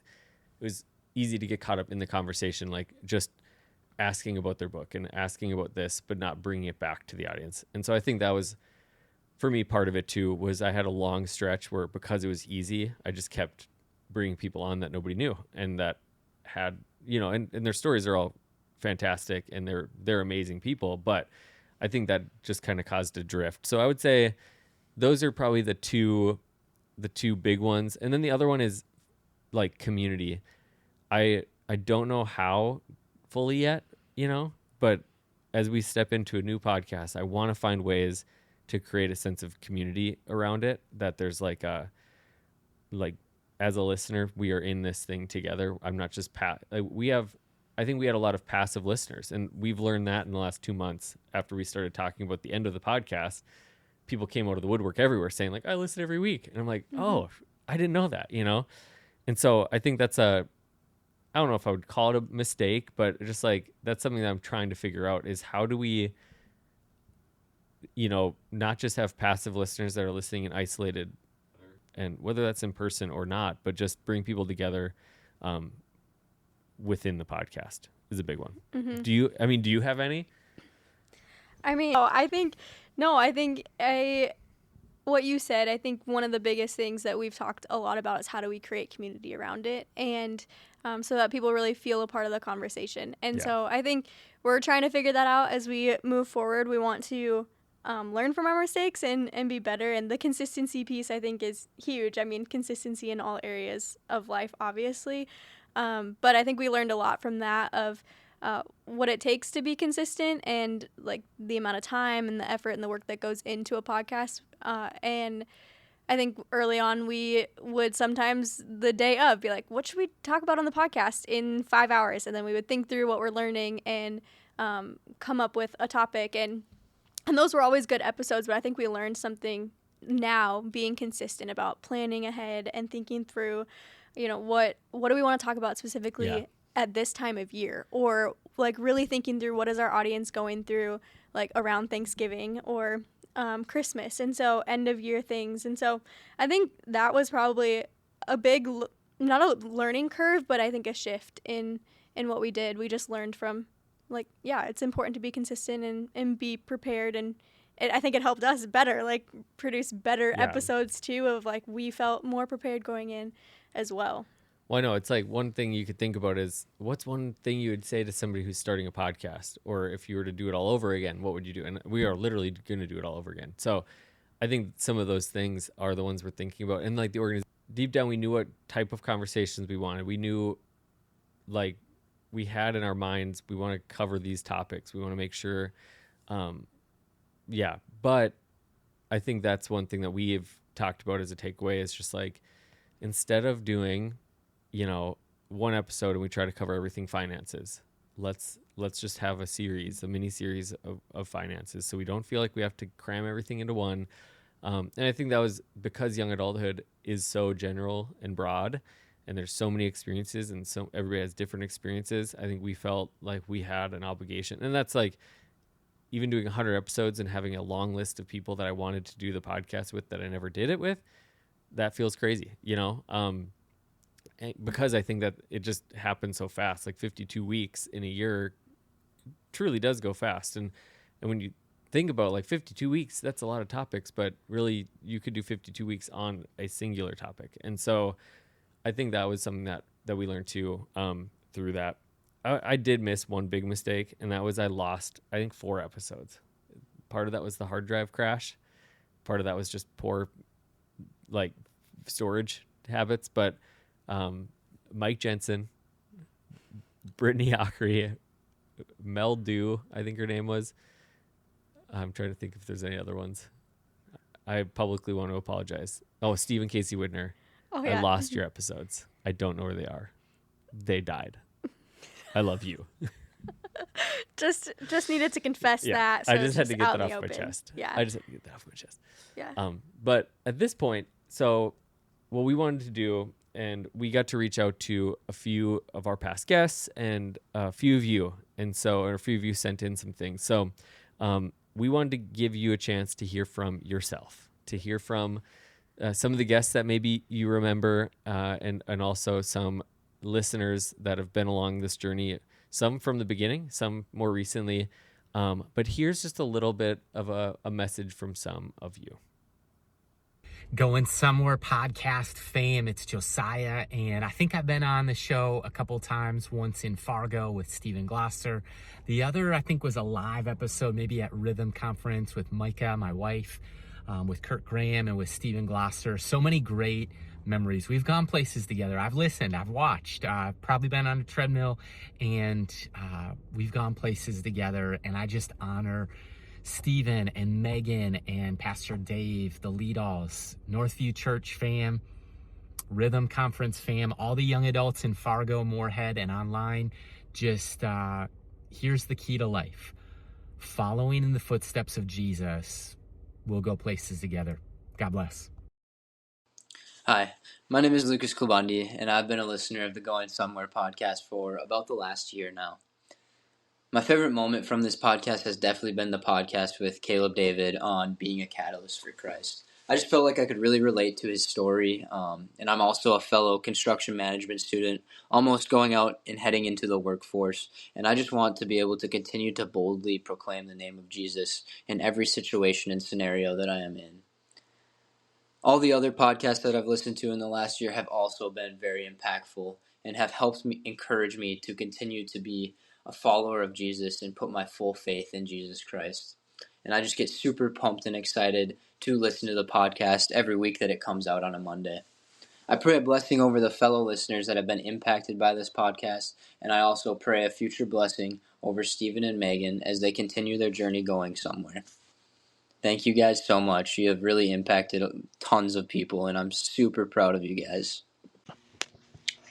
was easy to get caught up in the conversation, like just asking about their book and asking about this, but not bringing it back to the audience. And so I think that was, for me, part of it too, was I had a long stretch where because it was easy, I just kept bringing people on that nobody knew and that had, you know, and their stories are all fantastic and they're amazing people, but I think that just kind of caused a drift. So I would say those are probably the two big ones. And then the other one is like community. I don't know how fully yet, you know, but as we step into a new podcast, I want to find ways to create a sense of community around it, that there's like as a listener, we are in this thing together. I'm not just I think we had a lot of passive listeners, and we've learned that in the last 2 months after we started talking about the end of the podcast. People came out of the woodwork everywhere saying like, I listen every week. And I'm like, oh, I didn't know that, you know? And so I think that's I don't know if I would call it a mistake, but just like, that's something that I'm trying to figure out is how do we, you know, not just have passive listeners that are listening and isolated, and whether that's in person or not, but just bring people together within the podcast is a big one. Mm-hmm. Do you have any? I think what you said, I think one of the biggest things that we've talked a lot about is how do we create community around it, and so that people really feel a part of the conversation. And so I think we're trying to figure that out as we move forward. We want to learn from our mistakes and be better. And the consistency piece, I think, is huge. I mean, consistency in all areas of life, obviously. But I think we learned a lot from that of what it takes to be consistent and like the amount of time and the effort and the work that goes into a podcast. And I think early on we would sometimes the day of be like, what should we talk about on the podcast in 5 hours? And then we would think through what we're learning and come up with a topic. And those were always good episodes, but I think we learned something now being consistent about planning ahead and thinking through, you know, what do we want to talk about specifically at this time of year, or like really thinking through what is our audience going through like around Thanksgiving or Christmas, and so end of year things. And so I think that was probably a big, not a learning curve, but I think a shift in what we did. We just learned from like, it's important to be consistent and be prepared. And I think it helped us better, like produce better episodes too, of like we felt more prepared going in as well. Well, I know it's like one thing you could think about is what's one thing you would say to somebody who's starting a podcast, or if you were to do it all over again, what would you do? And we are literally going to do it all over again. So I think some of those things are the ones we're thinking about. And like the organization, deep down, we knew what type of conversations we wanted. We knew like we had in our minds, we want to cover these topics. We want to make sure. But I think that's one thing that we've talked about as a takeaway is just like, instead of doing, you know, one episode and we try to cover everything finances, let's just have a mini series of finances, so we don't feel like we have to cram everything into one. And I think that was because young adulthood is so general and broad, and there's so many experiences, and so everybody has different experiences. I think we felt like we had an obligation, and that's like even doing 100 episodes and having a long list of people that I wanted to do the podcast with that I never did it with. That feels crazy, you know? Because I think that it just happened so fast, like 52 weeks in a year truly does go fast. And when you think about like 52 weeks, that's a lot of topics, but really you could do 52 weeks on a singular topic. And so I think that was something that we learned too, through that. I did miss one big mistake, and that was I lost, I think, 4 episodes. Part of that was the hard drive crash. Part of that was just poor like storage habits, but Mike Jensen, Brittany Ockery, Mel Dew, I think her name was. I'm trying to think if there's any other ones. I publicly want to apologize. Oh, Steve and Casey Widner, Oh I yeah. lost your episodes. I don't know where they are. They died. I love you. Just needed to confess Yeah, that. So I it's just had to get out that in the off my open. chest. Yeah. I just had to get that off my chest. Yeah. But at this point, so what we wanted to do, and we got to reach out to a few of our past guests and a few of you, and so a few of you sent in some things. So we wanted to give you a chance to hear from yourself, to hear from some of the guests that maybe you remember, and also some listeners that have been along this journey, some from the beginning, some more recently. But here's just a little bit of a message from some of you. Going Somewhere podcast fam, it's Josiah, and I think I've been on the show a couple times, once in Fargo with Stephen Gloucester. The other, I think, was a live episode, maybe at Rhythm Conference with Micah, my wife, with Kurt Graham and with Stephen Gloucester. So many great memories. We've gone places together. I've listened, I've watched, I've probably been on a treadmill, and we've gone places together, and I just honor Stephen and Megan and Pastor Dave, the Leadalls, Northview Church fam, Rhythm Conference fam, all the young adults in Fargo, Moorhead, and online. Just here's the key to life. Following in the footsteps of Jesus, we'll go places together. God bless. Hi, my name is Lucas Klabandi, and I've been a listener of the Going Somewhere podcast for about the last year now. My favorite moment from this podcast has definitely been the podcast with Caleb David on being a catalyst for Christ. I just felt like I could really relate to his story, and I'm also a fellow construction management student, almost going out and heading into the workforce, and I just want to be able to continue to boldly proclaim the name of Jesus in every situation and scenario that I am in. All the other podcasts that I've listened to in the last year have also been very impactful and have helped me encourage me to continue to be a follower of Jesus and put my full faith in Jesus Christ. And I just get super pumped and excited to listen to the podcast every week that it comes out on a Monday. I pray a blessing over the fellow listeners that have been impacted by this podcast, and I also pray a future blessing over Stephen and Megan as they continue their journey going somewhere. Thank you guys so much. You have really impacted tons of people, and I'm super proud of you guys.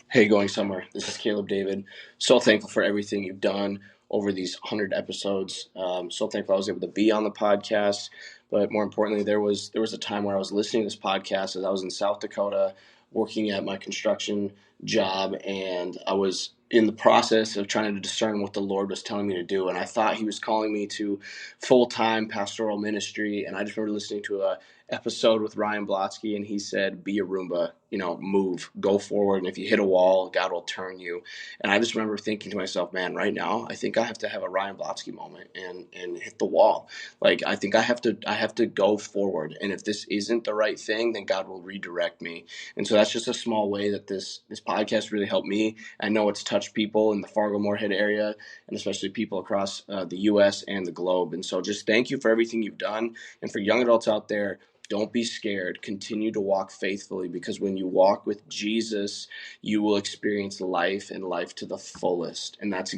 Hey, Going Somewhere. This is Caleb David. So thankful for everything you've done over these 100 episodes. So thankful I was able to be on the podcast. But more importantly, there was a time where I was listening to this podcast as I was in South Dakota working at my construction job, and I was in the process of trying to discern what the Lord was telling me to do. And I thought he was calling me to full-time pastoral ministry. And I just remember listening to a episode with Ryan Blotsky, and he said, be a Roomba, move, go forward. And if you hit a wall, God will turn you. And I just remember thinking to myself, man, right now, I think I have to have a Ryan Blotsky moment and hit the wall. Like, I think I have to go forward. And if this isn't the right thing, then God will redirect me. And so that's just a small way that this podcast really helped me. I know it's touched people in the Fargo Moorhead area, and especially people across the U.S. and the globe. And so just thank you for everything you've done. And for young adults out there, don't be scared. Continue to walk faithfully, because when you walk with Jesus, you will experience life and life to the fullest. And that's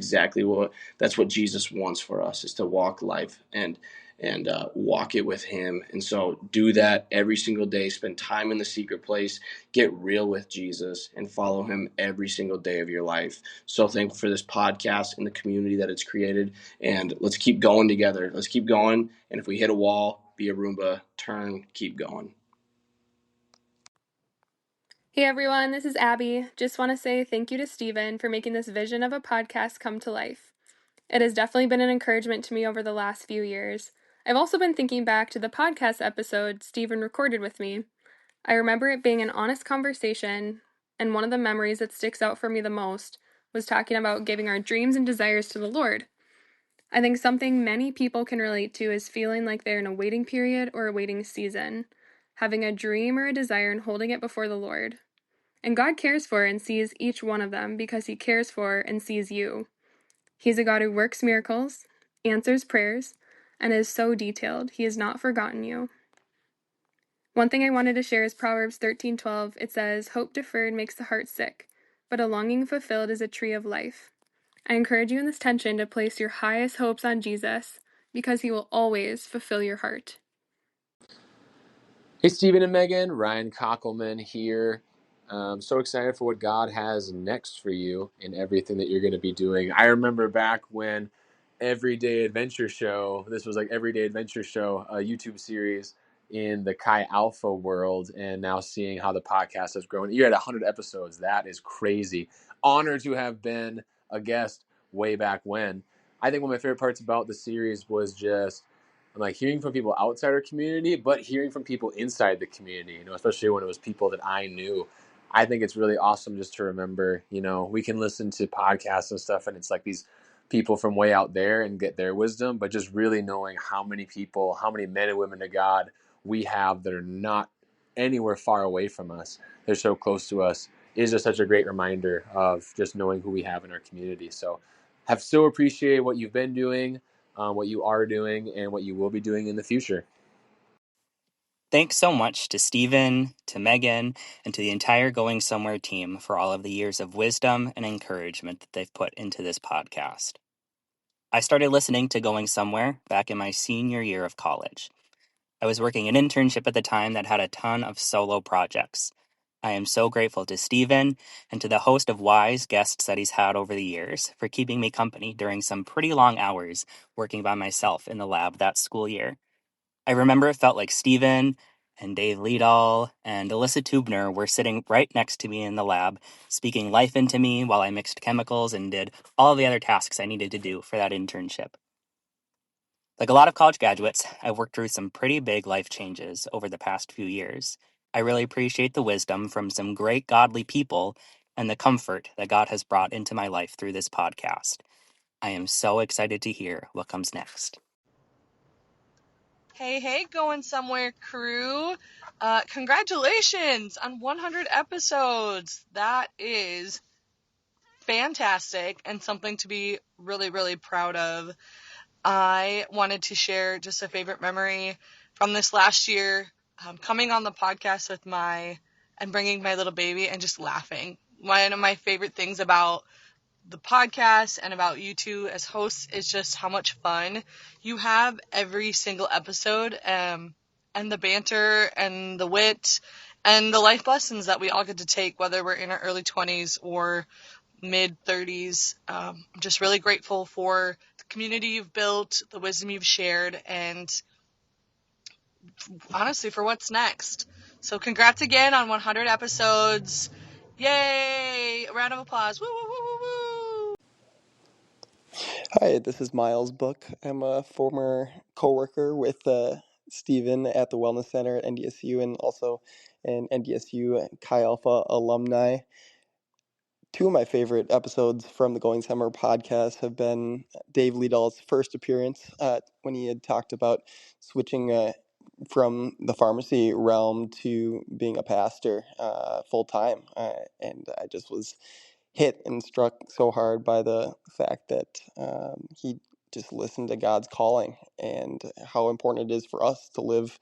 what Jesus wants for us, is to walk life and walk it with him. And so do that every single day. Spend time in the secret place. Get real with Jesus and follow him every single day of your life. So thankful for this podcast and the community that it's created. And let's keep going together. Let's keep going. And if we hit a wall, be a Roomba, turn, keep going. Hey everyone, this is Abby. Just want to say thank you to Stephen for making this vision of a podcast come to life. It has definitely been an encouragement to me over the last few years. I've also been thinking back to the podcast episode Stephen recorded with me. I remember it being an honest conversation, and one of the memories that sticks out for me the most was talking about giving our dreams and desires to the Lord. I think something many people can relate to is feeling like they're in a waiting period or a waiting season, having a dream or a desire and holding it before the Lord. And God cares for and sees each one of them because he cares for and sees you. He's a God who works miracles, answers prayers, and is so detailed. He has not forgotten you. One thing I wanted to share is Proverbs 13:12. It says, "Hope deferred makes the heart sick, but a longing fulfilled is a tree of life." I encourage you in this tension to place your highest hopes on Jesus because he will always fulfill your heart. Hey, Stephen and Megan, Ryan Cockelman here. So excited for what God has next for you in everything that you're going to be doing. I remember back when Everyday Adventure Show, this was like Everyday Adventure Show, a YouTube series in the Chi Alpha world, and now seeing how the podcast has grown. You're at 100 episodes. That is crazy. Honored to have been a guest way back when. I think one of my favorite parts about the series was just like hearing from people outside our community, but hearing from people inside the community, especially when it was people that I knew. I think it's really awesome just to remember, we can listen to podcasts and stuff, and it's like these people from way out there and get their wisdom, but just really knowing how many people, how many men and women of God we have that are not anywhere far away from us. They're so close to us is just such a great reminder of just knowing who we have in our community. So have so appreciated what you've been doing, what you are doing, and what you will be doing in the future. Thanks so much to Stephen, to Megan, and to the entire Going Somewhere team for all of the years of wisdom and encouragement that they've put into this podcast. I started listening to Going Somewhere back in my senior year of college. I was working an internship at the time that had a ton of solo projects. I am so grateful to Stephen and to the host of wise guests that he's had over the years for keeping me company during some pretty long hours working by myself in the lab that school year. I remember it felt like Stephen and Dave Liedall and Alyssa Tubner were sitting right next to me in the lab, speaking life into me while I mixed chemicals and did all the other tasks I needed to do for that internship. Like a lot of college graduates, I've worked through some pretty big life changes over the past few years. I really appreciate the wisdom from some great godly people and the comfort that God has brought into my life through this podcast. I am so excited to hear what comes next. Hey, Going Somewhere crew. Congratulations on 100 episodes. That is fantastic and something to be really, really proud of. I wanted to share just a favorite memory from this last year, coming on the podcast and bringing my little baby and just laughing. One of my favorite things about the podcast and about you two as hosts is just how much fun you have every single episode, and the banter and the wit and the life lessons that we all get to take, whether we're in our early 20s or mid 30s. I'm just really grateful for the community you've built, the wisdom you've shared, and honestly for what's next. So congrats again on 100 episodes. Yay! A round of applause. Woo, woo, woo, woo, woo. Hi, this is Miles Book. I'm a former coworker with Stephen at the Wellness Center at NDSU and also an NDSU Chi Alpha alumni. Two of my favorite episodes from the Going Summer podcast have been Dave Liedall's first appearance when he had talked about switching from the pharmacy realm to being a pastor full time. And I just was hit and struck so hard by the fact that he just listened to God's calling and how important it is for us to live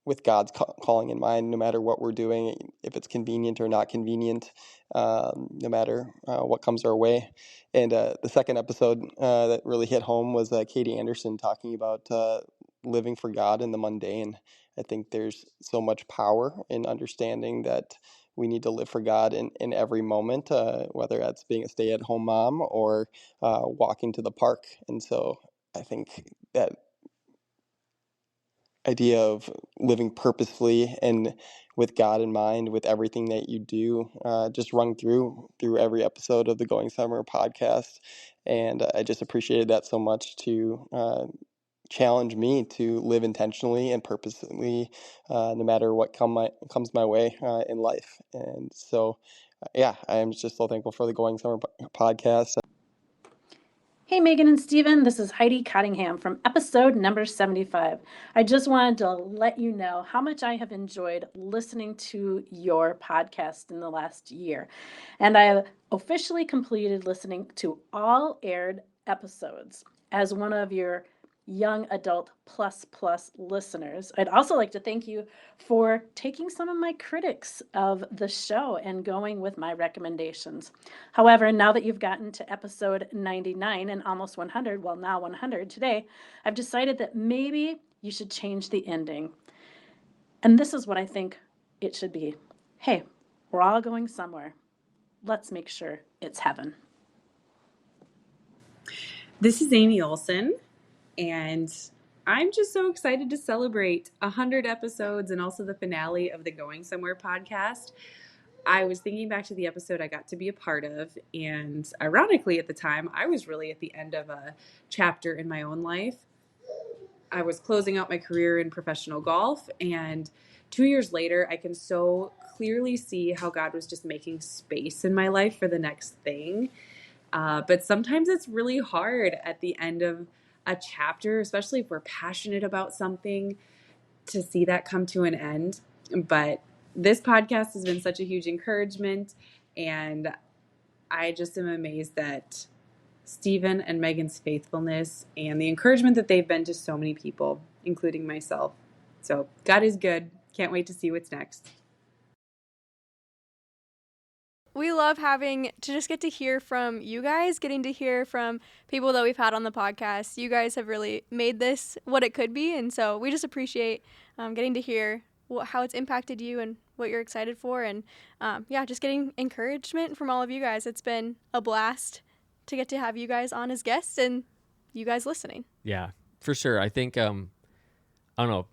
with God's calling in mind, no matter what we're doing, if it's convenient or not convenient, no matter what comes our way. And the second episode that really hit home was Katie Anderson talking about living for God in the mundane. I think there's so much power in understanding that we need to live for God in every moment, whether that's being a stay-at-home mom or walking to the park. And so I think that idea of living purposefully and with God in mind with everything that you do just rung through every episode of the Going Summer podcast, and I just appreciated that so much to challenge me to live intentionally and purposely no matter what comes my way in life. And so yeah, I am just so thankful for the Going Summer podcast. Hey, Megan and Stephen, this is Heidi Cottingham from episode number 75. I just wanted to let you know how much I have enjoyed listening to your podcast in the last year. And I officially completed listening to all aired episodes as one of your young adult plus listeners. I'd also like to thank you for taking some of my critics of the show and going with my recommendations. However, now that you've gotten to episode 99 and almost 100, well, now 100 today, I've decided that maybe you should change the ending. And this is what I think it should be. Hey, we're all going somewhere. Let's make sure it's heaven. This is Amy Olson, and I'm just so excited to celebrate 100 episodes and also the finale of the Going Somewhere podcast. I was thinking back to the episode I got to be a part of, and ironically at the time, I was really at the end of a chapter in my own life. I was closing out my career in professional golf, and 2 years later, I can so clearly see how God was just making space in my life for the next thing. But sometimes it's really hard at the end of a chapter, especially if we're passionate about something, to see that come to an end. But this podcast has been such a huge encouragement, and I just am amazed that Stephen and Megan's faithfulness and the encouragement that they've been to so many people, including myself. So God is good. Can't wait to see what's next. We love having to just get to hear from you guys, getting to hear from people that we've had on the podcast. You guys have really made this what it could be, and so we just appreciate getting to hear how it's impacted you and what you're excited for, and just getting encouragement from all of you guys. It's been a blast to get to have you guys on as guests and you guys listening. Yeah, for sure. I think I don't know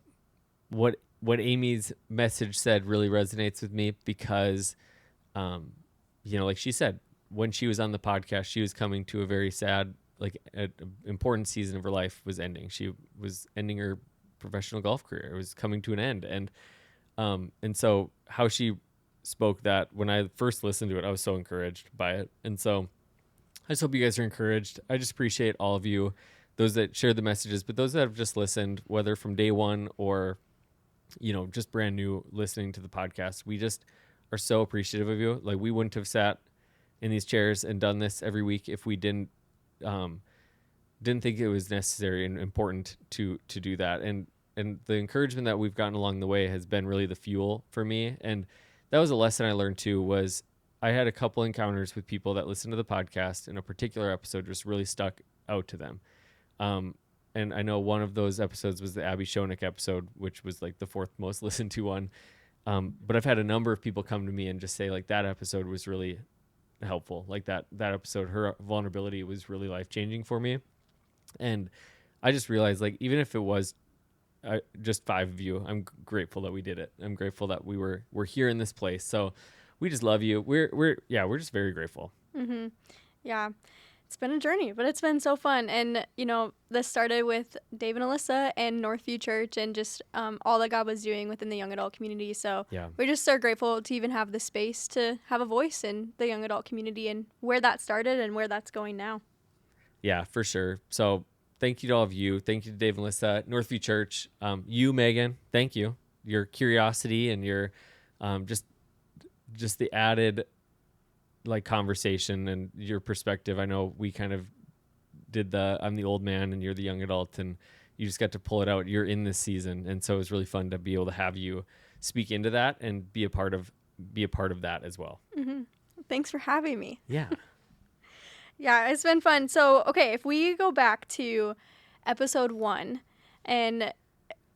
what Amy's message said really resonates with me because like she said, when she was on the podcast, she was coming to a very sad, important season of her life was ending. She was ending her professional golf career. It was coming to an end. And so how she spoke that when I first listened to it, I was so encouraged by it. And so I just hope you guys are encouraged. I just appreciate all of you, those that shared the messages, but those that have just listened, whether from day one or, just brand new listening to the podcast. We just are so appreciative of you. Like, we wouldn't have sat in these chairs and done this every week if we didn't think it was necessary and important to do that. And the encouragement that we've gotten along the way has been really the fuel for me. And that was a lesson I learned too, was I had a couple encounters with people that listened to the podcast, and a particular episode just really stuck out to them. And I know one of those episodes was the Abby Schoenig episode, which was like the fourth most listened to one. But I've had a number of people come to me and just say, like, that episode was really helpful. Like that episode, her vulnerability was really life-changing for me. And I just realized, like, even if it was just 5 of you, I'm grateful that we did it. I'm grateful that we're here in this place. So we just love you. We're just very grateful. Mm-hmm. Yeah. It's been a journey, but it's been so fun. And, this started with Dave and Alyssa and Northview Church and just all that God was doing within the young adult community. So we're just so grateful to even have the space to have a voice in the young adult community and where that started and where that's going now. Yeah, for sure. So thank you to all of you. Thank you to Dave and Alyssa, Northview Church. You, Megan, thank you. Your curiosity and your just the added conversation and your perspective. I know we kind of did I'm the old man and you're the young adult, and you just got to pull it out. You're in this season, and so it was really fun to be able to have you speak into that and be a part of that as well. Mm-hmm. Thanks for having me. Yeah. Yeah, it's been fun. So, okay, if we go back to episode 1, and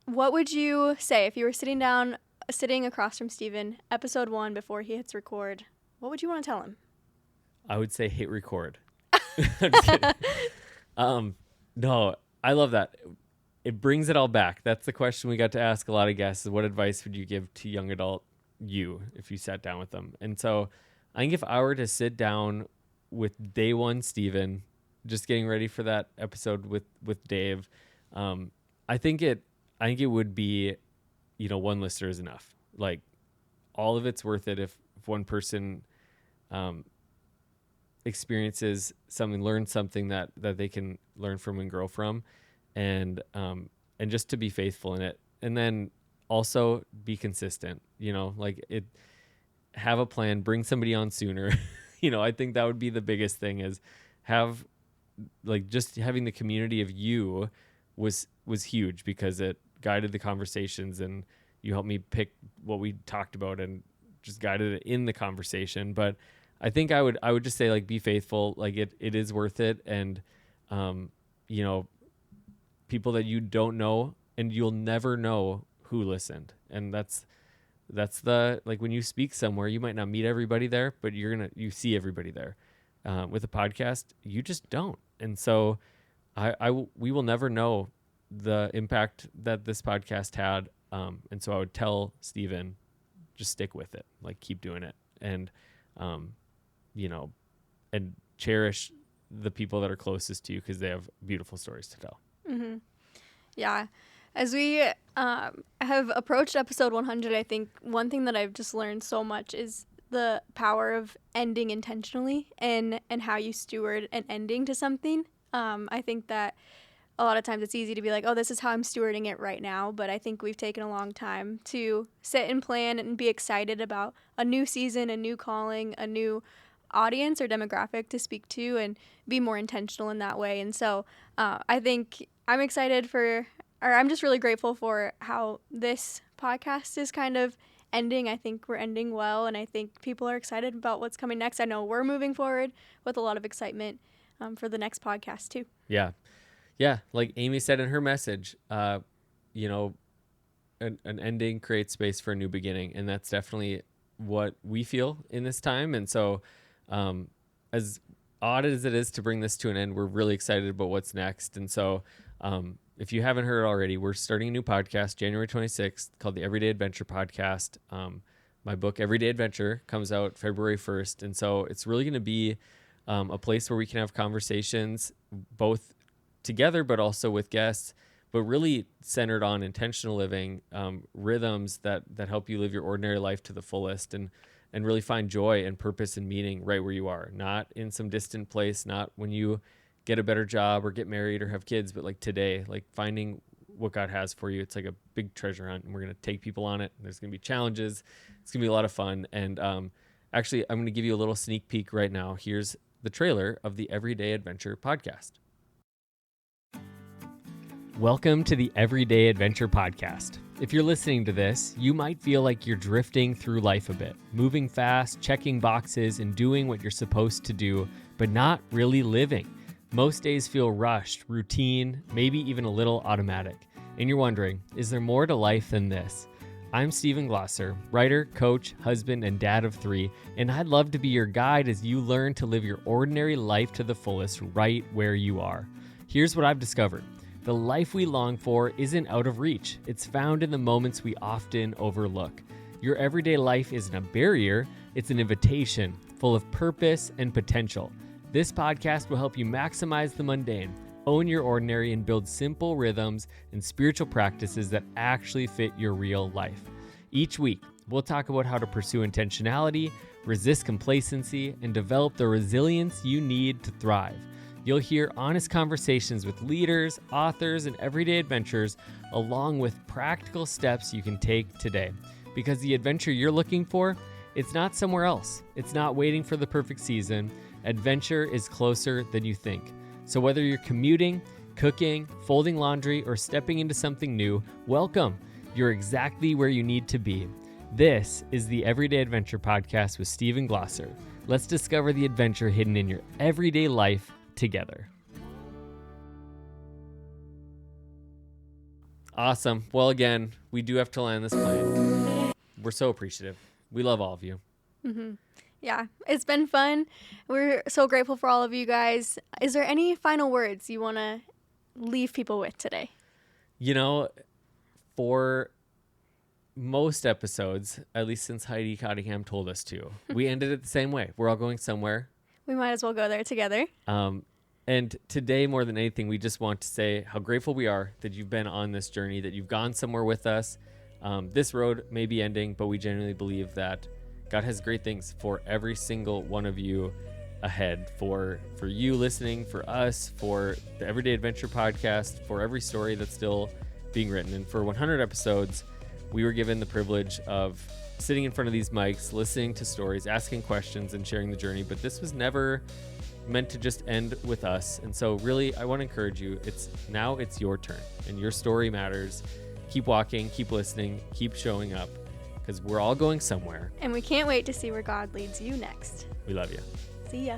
what would you say if you were sitting across from Steven, episode 1, before he hits record? What would you want to tell him? I would say hit record. I'm just kidding. No, I love that. It brings it all back. That's the question we got to ask a lot of guests. What advice would you give to young adult you if you sat down with them? And so I think if I were to sit down with day one Steven, just getting ready for that episode with Dave, I think it would be, one listener is enough. Like, all of it's worth it if one person experiences something, learns something that they can learn from and grow from, and just to be faithful in it, and then also be consistent. Have a plan, bring somebody on sooner. I think that would be the biggest thing, is have just having the community of you was huge, because it guided the conversations, and you helped me pick what we talked about and just guided it in the conversation. But I think I would just say, be faithful. It is worth it. And, people that you don't know, and you'll never know who listened. And that's the, like, when you speak somewhere, you might not meet everybody there, but you see everybody there. With a podcast, you just don't. And so we will never know the impact that this podcast had. And so I would tell Steven, just stick with it, like keep doing it. And, and cherish the people that are closest to you, because they have beautiful stories to tell. Mm-hmm. Yeah. As we have approached episode 100, I think one thing that I've just learned so much is the power of ending intentionally and how you steward an ending to something. I think that a lot of times it's easy to be like, oh, this is how I'm stewarding it right now. But I think we've taken a long time to sit and plan and be excited about a new season, a new calling, a new audience or demographic to speak to, and be more intentional in that way. And so I think I'm excited I'm just really grateful for how this podcast is kind of ending. I think we're ending well, and I think people are excited about what's coming next. I know we're moving forward with a lot of excitement for the next podcast too. Yeah, like Amy said in her message, an ending creates space for a new beginning, and that's definitely what we feel in this time. And so, as odd as it is to bring this to an end, we're really excited about what's next. And so, if you haven't heard already, we're starting a new podcast January 26th called the Everyday Adventure Podcast. My book, Everyday Adventure, comes out February 1st. And so it's really going to be a place where we can have conversations both together, but also with guests, but really centered on intentional living, rhythms that help you live your ordinary life to the fullest, and really find joy and purpose and meaning right where you are, not in some distant place, not when you get a better job or get married or have kids, but like today, like finding what God has for you. It's like a big treasure hunt, and we're going to take people on it. There's going to be challenges. It's going to be a lot of fun. And actually, I'm going to give you a little sneak peek right now. Here's the trailer of the Everyday Adventure Podcast. Welcome to the Everyday Adventure Podcast. If you're listening to this, you might feel like you're drifting through life a bit, moving fast, checking boxes, and doing what you're supposed to do, but not really living. Most days feel rushed, routine, maybe even a little automatic. And you're wondering, is there more to life than this? I'm Stephen Glosser, writer, coach, husband, and dad of 3, and I'd love to be your guide as you learn to live your ordinary life to the fullest right where you are. Here's what I've discovered. The life we long for isn't out of reach. It's found in the moments we often overlook. Your everyday life isn't a barrier, it's an invitation full of purpose and potential. This podcast will help you maximize the mundane, own your ordinary, and build simple rhythms and spiritual practices that actually fit your real life. Each week, we'll talk about how to pursue intentionality, resist complacency, and develop the resilience you need to thrive. You'll hear honest conversations with leaders, authors, and everyday adventurers, along with practical steps you can take today. Because the adventure you're looking for, it's not somewhere else. It's not waiting for the perfect season. Adventure is closer than you think. So whether you're commuting, cooking, folding laundry, or stepping into something new, welcome. You're exactly where you need to be. This is the Everyday Adventure Podcast with Stephen Glosser. Let's discover the adventure hidden in your everyday life together. Awesome. Well, again, we do have to land this plane. We're so appreciative. We love all of you. Mm-hmm. Yeah, it's been fun. We're so grateful for all of you guys. Is there any final words you want to leave people with today? You know, for most episodes, at least since Heidi Cottingham told us to, we ended it the same way. We're all going somewhere. We might as well go there together. And today, more than anything, we just want to say how grateful we are that you've been on this journey, that you've gone somewhere with us. This road may be ending, but we genuinely believe that God has great things for every single one of you ahead, for you listening, for us, for the Everyday Adventure Podcast, for every story that's still being written. And for 100 episodes, we were given the privilege of sitting in front of these mics, listening to stories, asking questions, and sharing the journey. But this was never meant to just end with us. And so really, I want to encourage you. It's your turn, and your story matters. Keep walking, keep listening, keep showing up, because we're all going somewhere. And we can't wait to see where God leads you next. We love you. See ya.